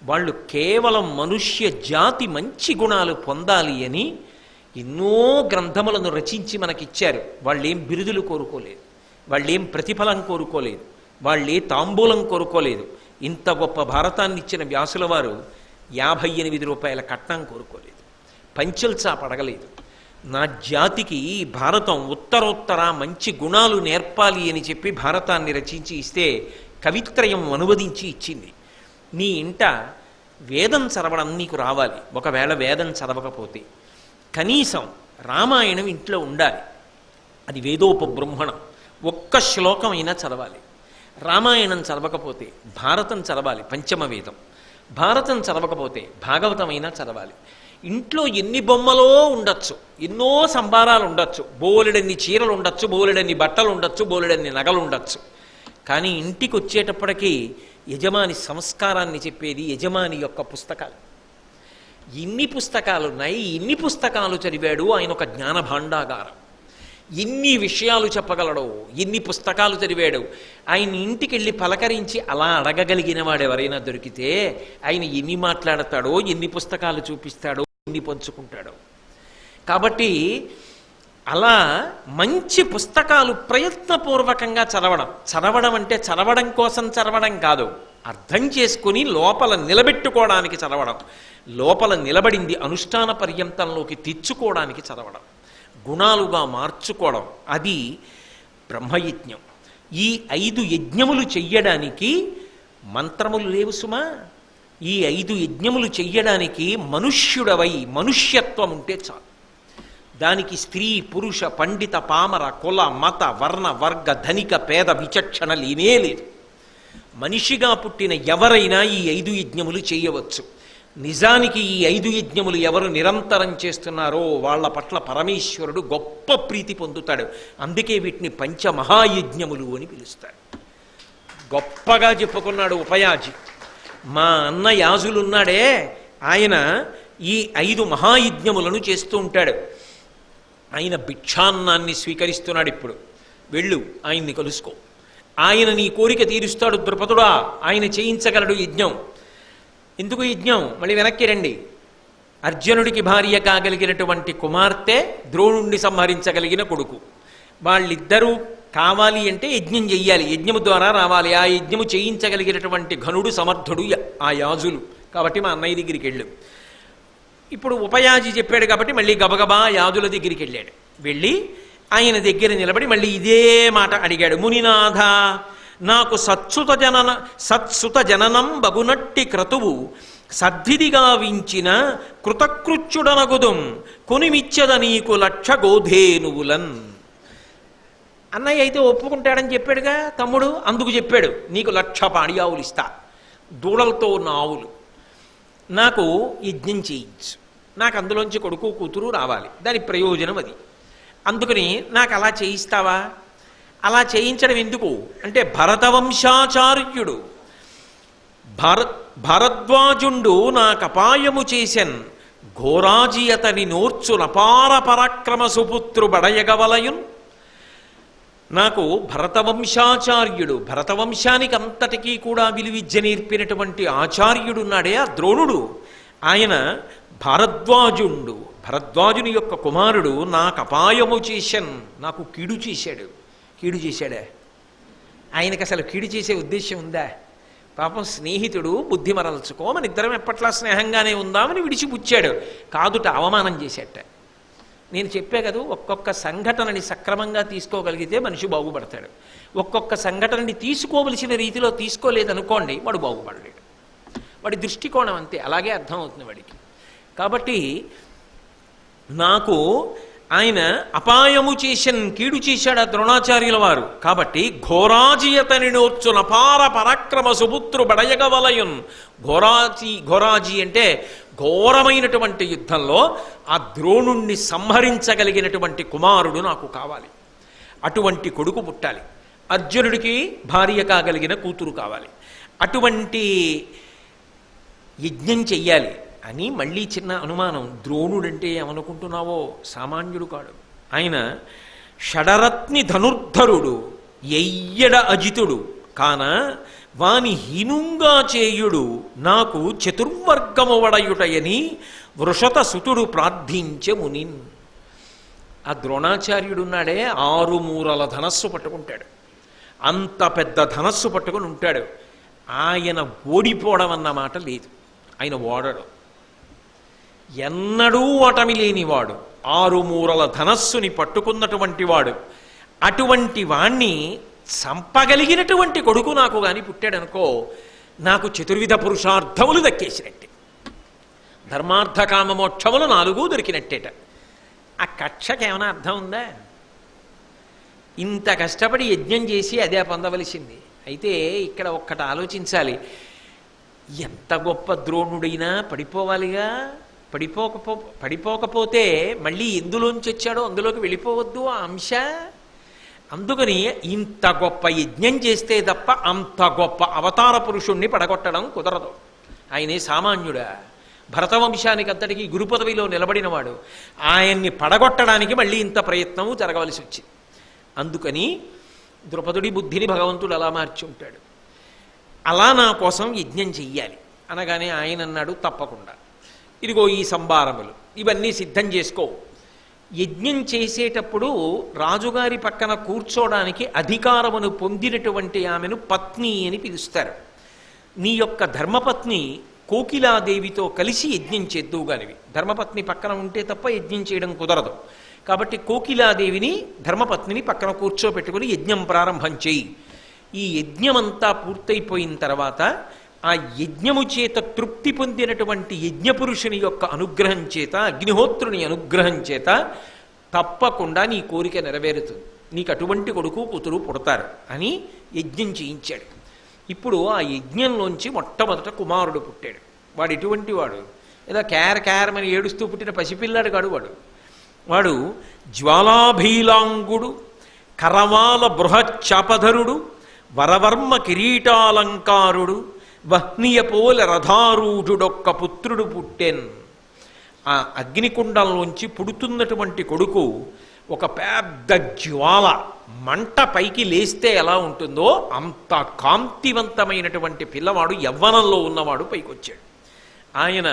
వాళ్ళు కేవలం మనుష్య జాతి మంచి గుణాలు పొందాలి అని ఎన్నో గ్రంథములను రచించి మనకిచ్చారు. వాళ్ళేం బిరుదులు కోరుకోలేదు, వాళ్ళేం ప్రతిఫలం కోరుకోలేదు, వాళ్ళే తాంబూలం కోరుకోలేదు. ఇంత గొప్ప భారతాన్ని ఇచ్చిన వ్యాసుల వారు 58 రూపాయల కట్నం కోరుకోలేదు, పంచల్చాప అడగలేదు. నా జాతికి భారతం ఉత్తరోత్తర మంచి గుణాలు నేర్పాలి అని చెప్పి భారతాన్ని రచించి ఇస్తే కవిత్రయం అనువదించి ఇచ్చింది. నీ ఇంట వేదం చదవడం నీకు రావాలి. ఒకవేళ వేదం చదవకపోతే కనీసం రామాయణం ఇంట్లో ఉండాలి. అది వేదోపబ్రహ్మణం. ఒక్క శ్లోకం అయినా చదవాలి. రామాయణం చదవకపోతే భారతం చదవాలి, పంచమ వేదం. భారతం చదవకపోతే భాగవతం అయినా చదవాలి. ఇంట్లో ఎన్ని బొమ్మలో ఉండొచ్చు, ఎన్నో సంబారాలు ఉండొచ్చు, బోలెడన్ని చీరలు ఉండొచ్చు, బోలెడన్ని బట్టలు ఉండొచ్చు, బోలెడన్ని నగలు ఉండొచ్చు. కానీ ఇంటికి వచ్చేటప్పటికీ యజమాని సంస్కారాన్ని చెప్పేది యజమాని యొక్క పుస్తకాలు. ఇన్ని పుస్తకాలున్నాయి, ఇన్ని పుస్తకాలు చదివాడు ఆయన, ఒక జ్ఞాన భాండాగారం. ఎన్ని విషయాలు చెప్పగలడో, ఎన్ని పుస్తకాలు చదివాడు. ఆయన ఇంటికి వెళ్ళి పలకరించి అలా అడగగలిగిన వాడు ఎవరైనా దొరికితే ఆయన ఎన్ని మాట్లాడతాడో, ఎన్ని పుస్తకాలు చూపిస్తాడో, ఎన్ని పంచుకుంటాడో. కాబట్టి అలా మంచి పుస్తకాలు ప్రయత్నపూర్వకంగా చదవడం అంటే చదవడం కోసం చదవడం కాదు, అర్థం చేసుకుని లోపల నిలబెట్టుకోవడానికి చదవడం. లోపల నిలబడింది అనుష్ఠాన పర్యంతంలోకి తెచ్చుకోవడానికి చదవడం, గుణాలుగా మార్చుకోవడం. అది బ్రహ్మయజ్ఞం. ఈ 5 యజ్ఞములు చెయ్యడానికి మంత్రములు లేవు సుమా. ఈ 5 యజ్ఞములు చెయ్యడానికి మనుష్యుడవై మనుష్యత్వం ఉంటే చాలు. దానికి స్త్రీ పురుష పండిత పామర కుల మత వర్ణ వర్గ ధనిక పేద విచక్షణ లేనే లేదు. మనిషిగా పుట్టిన ఎవరైనా ఈ 5 యజ్ఞములు చేయవచ్చు. నిజానికి ఈ 5 యజ్ఞములు ఎవరు నిరంతరం చేస్తున్నారో వాళ్ళ పట్ల పరమేశ్వరుడు గొప్ప ప్రీతి పొందుతాడు. అందుకే వీటిని పంచమహాయజ్ఞములు అని పిలుస్తాడు. గొప్పగా చెప్పుకున్నాడు ఉపయాజి. మా అన్న యాజులున్నాడే, ఆయన ఈ 5 మహాయజ్ఞములను చేస్తూ ఉంటాడు. ఆయన భిక్షాన్నాన్ని స్వీకరిస్తున్నాడు. ఇప్పుడు వెళ్ళు, ఆయన్ని కలుసుకో. ఆయన నీ కోరిక తీరుస్తాడు. ద్రుపదుడా, ఆయన చేయించగలడు యజ్ఞం. ఎందుకు యజ్ఞం? మళ్ళీ వెనక్కి రండి. అర్జునుడికి భార్య కాగలిగినటువంటి కుమార్తె, ద్రోణుణ్ణి సంహరించగలిగిన కొడుకు, వాళ్ళిద్దరూ కావాలి అంటే యజ్ఞం చెయ్యాలి. యజ్ఞము ద్వారా రావాలి. ఆ యజ్ఞము చేయించగలిగినటువంటి ఘనుడు సమర్థుడు ఆ యాజులు. కాబట్టి మా అన్నయ్య దగ్గరికి వెళ్ళు. ఇప్పుడు ఉపయాజి చెప్పాడు కాబట్టి మళ్ళీ గబగబా యాజుల దగ్గరికి వెళ్ళాడు. వెళ్ళి ఆయన దగ్గర నిలబడి మళ్ళీ ఇదే మాట అడిగాడు. మునినాథ, నాకు సత్సుత జననం బగునట్టి క్రతువు సద్విధిగా వించిన కృతకృత్యుడనగుదుం కొనిమిచ్చద నీకు 1,00,000 గోధేనువులన్. అన్నయ్య అయితే ఒప్పుకుంటాడని చెప్పాడుగా తమ్ముడు, అందుకు చెప్పాడు నీకు 1,00,000 పాడియావులు ఇస్తా, దూడలతో ఉన్న ఆవులు. నాకు యజ్ఞం చేయించు, నాకు అందులోంచి కొడుకు కూతురు రావాలి, దాని ప్రయోజనం అది. అందుకని నాకు అలా చేయిస్తావా? అలా చేయించడం ఎందుకు అంటే భరతవంశాచార్యుడు భరద్వాజుండు నాకపాయము చేసెన్ ఘోరాజి అతని నోర్చు నపార పరాక్రమ సుపుత్రు బడయగవలయున్. నాకు భరతవంశాచార్యుడు, భరతవంశానికి అంతటికీ కూడా విలువిద్య నేర్పినటువంటి ఆచార్యుడున్నాడే ఆ ద్రోణుడు, ఆయన భారద్వాజుండు, భరద్వాజుని యొక్క కుమారుడు నాకు అపాయము చేశాను, నాకు కీడు చేశాడు. కీడు చేశాడే? ఆయనకి అసలు కీడు చేసే ఉద్దేశం ఉందా? పాపం స్నేహితుడు, బుద్ధి మరల్చుకో, మన ఇద్దరం ఎప్పట్లా స్నేహంగానే ఉందామని విడిచిపుచ్చాడు. కాదుట అవమానం చేసేట. నేను చెప్పే కదా, ఒక్కొక్క సంఘటనని సక్రమంగా తీసుకోగలిగితే మనిషి బాగుపడతాడు. ఒక్కొక్క సంఘటనని తీసుకోవలసిన రీతిలో తీసుకోలేదనుకోండి, వాడు బాగుపడలేడు. వాడి దృష్టికోణం అంతే, అలాగే అర్థమవుతుంది వాడికి. కాబట్టి నాకు ఆయన అపాయము చేసిన కీడు చేశాడు ఆ ద్రోణాచార్యుల వారు. కాబట్టి ఘోరాజియతని నోర్చు నపార పరాక్రమ సుపుత్రు బడయగవలయున్. ఘోరాజీ అంటే ఘోరమైనటువంటి యుద్ధంలో ఆ ద్రోణుణ్ణి సంహరించగలిగినటువంటి కుమారుడు నాకు కావాలి. అటువంటి కొడుకు పుట్టాలి. అర్జునుడికి భార్య కాగలిగిన కూతురు కావాలి. అటువంటి యజ్ఞం చెయ్యాలి అని మళ్ళీ చిన్న అనుమానం. ద్రోణుడంటే ఏమనుకుంటున్నావో సామాన్యుడు కాడు. ఆయన షడరత్ని ధనుర్ధరుడు, ఎయ్యడ అజితుడు కాన వాని హీనుంగా చేయుడు నాకు చతుర్వర్గము వడయుటయని వృషత సుతుడు ప్రార్థించే మునిన్. ఆ ద్రోణాచార్యుడున్నాడే 6 మూరల ధనస్సు పట్టుకుంటాడు. అంత పెద్ద ధనస్సు పట్టుకుని ఉంటాడు. ఆయన ఓడిపోవడం అన్నమాట లేదు. ఆయన ఓడడు, ఎన్నడూ ఓటమి లేనివాడు, 6 మూరల ధనస్సుని పట్టుకున్నటువంటి వాడు. అటువంటి వాణ్ణి చంపగలిగినటువంటి కొడుకు నాకు కానీ పుట్టాడనుకో, నాకు చతుర్విధ పురుషార్థములు దక్కేసినట్టే, ధర్మార్థ కామ మోక్షములు 4 దొరికినట్టేట. ఆ కక్షకి ఏమైనా అర్థం ఉందా? ఇంత కష్టపడి యజ్ఞం చేసి అదే పొందవలసింది. అయితే ఇక్కడ ఒక్కటి ఆలోచించాలి. ఎంత గొప్ప ద్రోణుడైనా పడిపోవాలిగా. పడిపోకపోతే మళ్ళీ ఎందులోంచి వచ్చాడో అందులోకి వెళ్ళిపోవద్దు ఆ అంశ. అందుకని ఇంత గొప్ప యజ్ఞం చేస్తే తప్ప అంత గొప్ప అవతార పురుషుణ్ణి పడగొట్టడం కుదరదు. ఆయనే సామాన్యుడా? భరతవంశానికి అంతటికీ గురు పదవిలో నిలబడినవాడు. ఆయన్ని పడగొట్టడానికి మళ్ళీ ఇంత ప్రయత్నము జరగవలసి వచ్చింది. అందుకని ద్రుపదుడి బుద్ధిని భగవంతుడు అలా మార్చి ఉంటాడు. అలా నా కోసం యజ్ఞం చెయ్యాలి అనగానే ఆయన అన్నాడు, తప్పకుండా, ఇదిగో ఈ సంభారములు ఇవన్నీ సిద్ధం చేసుకో. యజ్ఞం చేసేటప్పుడు రాజుగారి పక్కన కూర్చోడానికి అధికారమును పొందినటువంటి ఆమెను పత్ని అని పిలుస్తారు. నీ యొక్క ధర్మపత్ని కోకిలాదేవితో కలిసి యజ్ఞం చేద్దువుగానివి. ధర్మపత్ని పక్కన ఉంటే తప్ప యజ్ఞం చేయడం కుదరదు. కాబట్టి కోకిలాదేవిని, ధర్మపత్నిని పక్కన కూర్చోపెట్టుకుని యజ్ఞం ప్రారంభం చేయి. ఈ యజ్ఞమంతా పూర్తయిపోయిన తర్వాత ఆ యజ్ఞము చేత తృప్తి పొందినటువంటి యజ్ఞపురుషుని యొక్క అనుగ్రహం చేత, అగ్నిహోత్రుని అనుగ్రహం చేత తప్పకుండా నీ కోరిక నెరవేరుతుంది, నీకు అటువంటి కొడుకు కూతురు పుడతారు అని యజ్ఞం చేయించాడు. ఇప్పుడు ఆ యజ్ఞంలోంచి మొట్టమొదట కుమారుడు పుట్టాడు. వాడు ఎటువంటి వాడు? ఏదో క్యారమని ఏడుస్తూ పుట్టిన పసిపిల్లాడు కాడు వాడు. వాడు జ్వాలాభీలాంగుడు, కరవాల బృహచ్చాపధరుడు, వరవర్మ కిరీటాలంకారుడు, వహ్నియపోల రథారూఢుడొక్క పుత్రుడు పుట్టెన్. ఆ అగ్నికుండంలోంచి పుడుతున్నటువంటి కొడుకు ఒక పెద్ద జ్వాల, మంట పైకి లేస్తే ఎలా ఉంటుందో అంత కాంతివంతమైనటువంటి పిల్లవాడు, యవ్వనంలో ఉన్నవాడు పైకి వచ్చాడు. ఆయన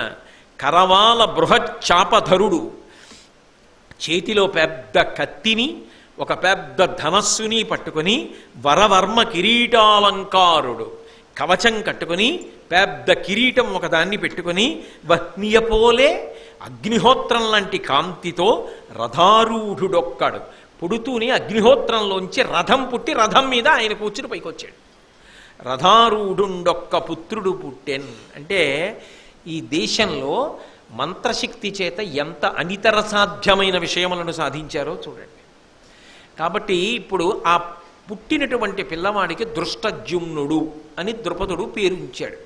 కరవాల బృహచ్చాపధరుడు, చేతిలో పెద్ద కత్తిని, ఒక పెద్ద ధనస్సుని పట్టుకొని, వరవర్మ కిరీటాలంకారుడు, కవచం కట్టుకొని, పెద్ద కిరీటం ఒకదాన్ని పెట్టుకొని, వహ్నియపోలే అగ్నిహోత్రం లాంటి కాంతితో రథారూఢుడొక్కడు, పుడుతూనే అగ్నిహోత్రంలోంచి రథం పుట్టి రథం మీద ఆయన కూర్చుని పైకి వచ్చాడు. రథారూఢుండొక్క పుత్రుడు పుట్టెన్ అంటే ఈ దేశంలో మంత్రశక్తి చేత ఎంత అనితర సాధ్యమైన విషయములను సాధించారో చూడండి. కాబట్టి ఇప్పుడు ఆ పుట్టినటువంటి పిల్లవాడికి దృష్టజుమ్నుడు అని ద్రుపదుడు పేరు ఉంచాడు.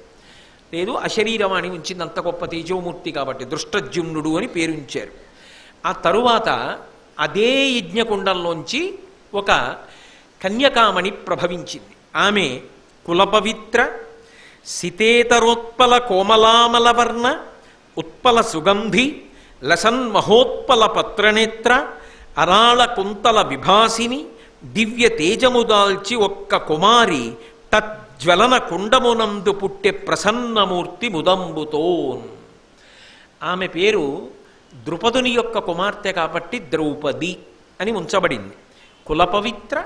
లేదు అశరీరవాణి ఉంచింది, అంత గొప్ప తేజోమూర్తి కాబట్టి దృష్టజుమ్నుడు అని పేరు ఉంచారు. ఆ తరువాత అదే యజ్ఞకుండంలోంచి ఒక కన్యకామణి ప్రభవించింది. ఆమె కులపవిత్ర సితేతరోత్పల కోమలామలవర్ణ ఉత్పల సుగంధి లసన్మహోత్పల పత్రనేత్ర అరాళ కుంతల విభాసిని దివ్య తేజముదాల్చి ఒక్క కుమారి తజ్వలన కుండమునందు పుట్టె ప్రసన్నమూర్తి ముదంబుతోన్. ఆమె పేరు ద్రుపదుని యొక్క కుమార్తె కాబట్టి ద్రౌపది అని ఉంచబడింది. కులపవిత్ర,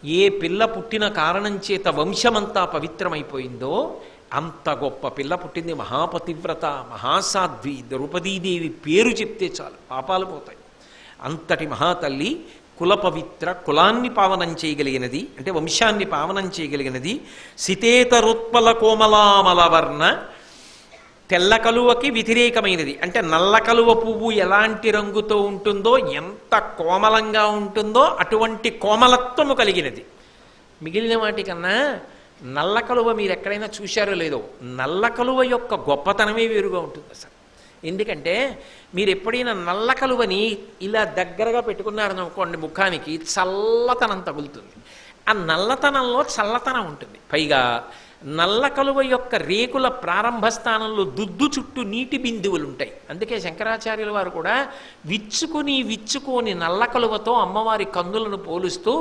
ఏ పిల్ల పుట్టిన కారణం చేత వంశమంతా పవిత్రమైపోయిందో అంత గొప్ప పిల్ల పుట్టింది. మహాపతివ్రత, మహాసాధ్వి ద్రౌపదీదేవి పేరు చెప్తే చాలు పాపాలు పోతాయి. అంతటి మహాతల్లి కులపవిత్ర, కులాన్ని పావనం చేయగలిగినది అంటే వంశాన్ని పావనం చేయగలిగినది. సితేతరోత్పల కోమలామలవర్ణ, తెల్ల కలువకి వ్యతిరేకమైనది అంటే నల్ల కలువ పువ్వు ఎలాంటి రంగుతో ఉంటుందో, ఎంత కోమలంగా ఉంటుందో అటువంటి కోమలత్వము కలిగినది. మిగిలిన వాటికన్నా నల్ల కలువ మీరు ఎక్కడైనా చూశారో లేదో, నల్ల కలువ యొక్క గొప్పతనమే వేరుగా ఉంటుంది అసలు. ఎందుకంటే మీరు ఎప్పుడైనా నల్ల కలువని ఇలా దగ్గరగా పెట్టుకున్నారనుకోండి ముఖానికి, చల్లతనం తగులుతుంది. ఆ నల్లతనంలో చల్లతనం ఉంటుంది. పైగా నల్ల కలువ యొక్క రేకుల ప్రారంభ స్థానంలో దుద్దు చుట్టూ నీటి బిందువులు ఉంటాయి. అందుకే శంకరాచార్యుల వారు కూడా విచ్చుకొని నల్ల కలువతో అమ్మవారి కందులను పోలుస్తూ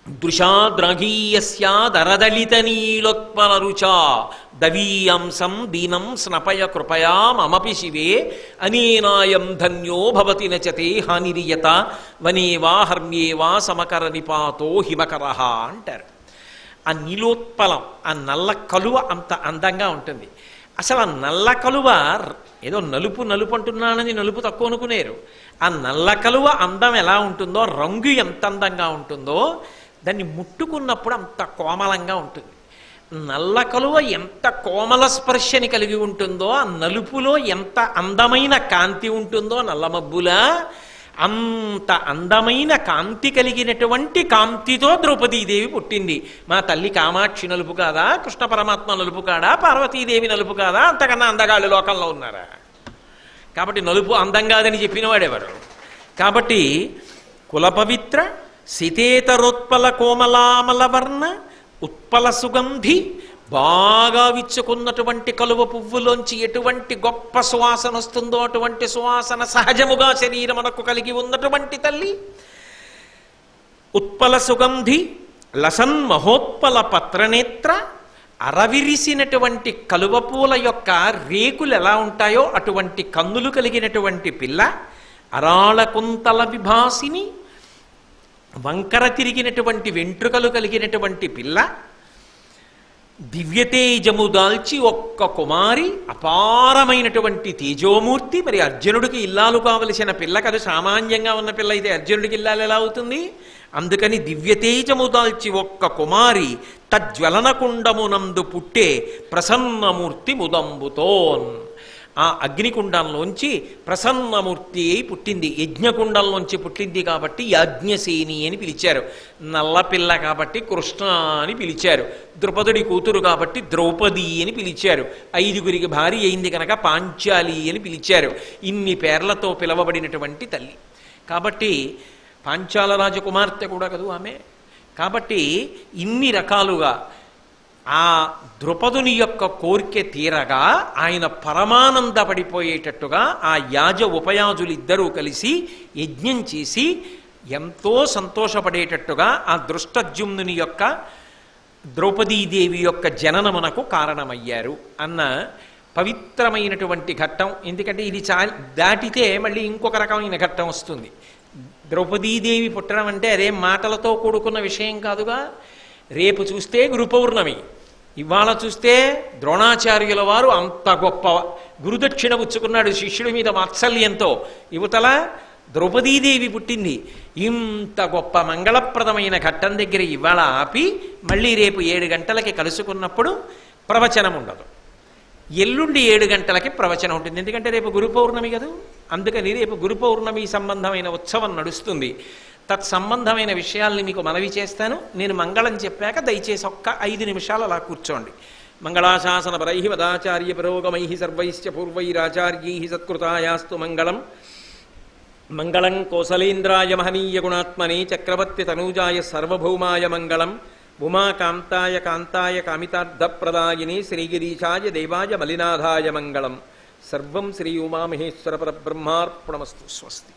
దృశాద్రగీయస్యాదరదళిత నీలోత్పల రుచా దవీయంసం దీనం స్నపయ కృపయా మమపి శివే అనేనాయం ధన్యో భవతి నచతే హానిరియత వనేవా హర్మ్యేవా సమకర నిపాతో హిమకరహ అంటారు. ఆ నీలోత్పలం, ఆ నల్ల కలువ అంత అందంగా ఉంటుంది. అసలు ఆ నల్ల కలువ ఏదో నలుపు నలుపు అంటున్నానని నలుపు తక్కువ అనుకునేరు. ఆ నల్ల కలువ అందం ఎలా ఉంటుందో, రంగు ఎంత అందంగా ఉంటుందో, దాన్ని ముట్టుకున్నప్పుడు అంత కోమలంగా ఉంటుంది. నల్ల కలువ ఎంత కోమల స్పర్శని కలిగి ఉంటుందో, ఆ నలుపులో ఎంత అందమైన కాంతి ఉంటుందో, నల్ల మబ్బులా అంత అందమైన కాంతి కలిగినటువంటి కాంతితో ద్రౌపదీదేవి పుట్టింది. మా తల్లి కామాక్షి నలుపు కాదా, కృష్ణ పరమాత్మ నలుపు కాదా, పార్వతీదేవి నలుపు కాదా, అంతకన్నా అందగాళ్ళు లోకంలో ఉన్నారా? కాబట్టి నలుపు అందం కాదని చెప్పినవాడెవరు? కాబట్టి కులపవిత్ర సితేతరోత్పల కోమలామలవర్ణ ఉత్పల సుగంధి, బాగా విచ్చుకున్నటువంటి కలువ పువ్వులోంచి ఎటువంటి గొప్ప సువాసన వస్తుందో అటువంటి సువాసన సహజముగా శరీరమునకు కలిగి ఉన్నటువంటి తల్లి. ఉత్పల సుగంధి లసన్ మహోత్పల పత్రనేత్ర, అరవిరిసినటువంటి కలువ పూల యొక్క రేకులు ఎలా ఉంటాయో అటువంటి కన్నులు కలిగినటువంటి పిల్ల. అరాళ కుంతల విభాసిని, వంకర తిరిగినటువంటి వెంట్రుకలు కలిగినటువంటి పిల్ల. దివ్యతేజము దాల్చి ఒక్క కుమారి, అపారమైనటువంటి తేజోమూర్తి. మరి అర్జునుడికి ఇల్లాలు కావలసిన పిల్ల కదా, సామాన్యంగా ఉన్న పిల్ల అయితే అర్జునుడికి ఇల్లాలు ఎలా అవుతుంది? అందుకని దివ్యతేజము దాల్చి ఒక్క కుమారి తజ్వలనకుండమునందు పుట్టే ప్రసన్నమూర్తి ముదంబుతోన్. ఆ అగ్నికుండంలోంచి ప్రసన్నమూర్తి అయి పుట్టింది. యజ్ఞకుండంలోంచి పుట్టింది కాబట్టి యాజ్ఞసేని అని పిలిచారు. నల్లపిల్ల కాబట్టి కృష్ణ అని పిలిచారు. ద్రుపదుడి కూతురు కాబట్టి ద్రౌపది అని పిలిచారు. 5గురికి భార్య అయింది కనుక పాంచాలి అని పిలిచారు. ఇన్ని పేర్లతో పిలవబడినటువంటి తల్లి కాబట్టి పాంచాల రాజకుమార్తె కూడా కదూ ఆమె. కాబట్టి ఇన్ని రకాలుగా ఆ ద్రుపదుని యొక్క కోరిక తీరగా ఆయన పరమానందపడిపోయేటట్టుగా ఆ యాజ ఉపయాజులిద్దరూ కలిసి యజ్ఞం చేసి ఎంతో సంతోషపడేటట్టుగా ఆ దృష్టజుమ్నుని యొక్క ద్రౌపదీదేవి యొక్క జననమునకు కారణమయ్యారు అన్న పవిత్రమైనటువంటి ఘట్టం. ఎందుకంటే ఇది దాటితే మళ్ళీ ఇంకొక రకమైన ఘట్టం వస్తుంది. ద్రౌపదీదేవి పుట్టడం అంటే అదే మాటలతో కూడుకున్న విషయం కాదుగా. రేపు చూస్తే గురు పౌర్ణమి, ఇవాళ చూస్తే ద్రోణాచార్యుల వారు అంత గొప్ప గురుదక్షిణ పుచ్చుకున్నాడు శిష్యుడి మీద వాత్సల్యంతో. యువతల ద్రౌపదీదేవి పుట్టింది. ఇంత గొప్ప మంగళప్రదమైన ఘట్టం దగ్గర ఇవాళ ఆపి మళ్ళీ రేపు 7 గంటలకి కలుసుకున్నప్పుడు ప్రవచనం ఉండదు. ఎల్లుండి 7 గంటలకి ప్రవచనం ఉంటుంది. ఎందుకంటే రేపు గురు పౌర్ణమి కదా. అందుకని రేపు గురు పౌర్ణమి సంబంధమైన ఉత్సవం నడుస్తుంది. తత్సంబంధమైన విషయాల్ని మీకు మనవి చేస్తాను. నేను మంగళం చెప్పాక దయచేసి ఒక్క 5 నిమిషాలు అలా కూర్చోండి. మంగళాశాసన పరై వదాచార్య పురోగమై సర్వైశ్చ పూర్వైరాచార్యై సత్కృతాయాస్తు మంగళం. మంగళం కోసలేంద్రాయ మహనీయ గుణాత్మనే చక్రవర్తి తనూజాయ సర్వభౌమాయ మంగళం. ఉమాకాంతాయ కాంతాయ కామితార్థప్రదాయిని శ్రీగిరీశాయ దేవాయ మలినాథాయ మంగళం. సర్వం శ్రీ ఉమామహేశ్వర పరబ్రహ్మార్పణమస్తు. స్వస్తి.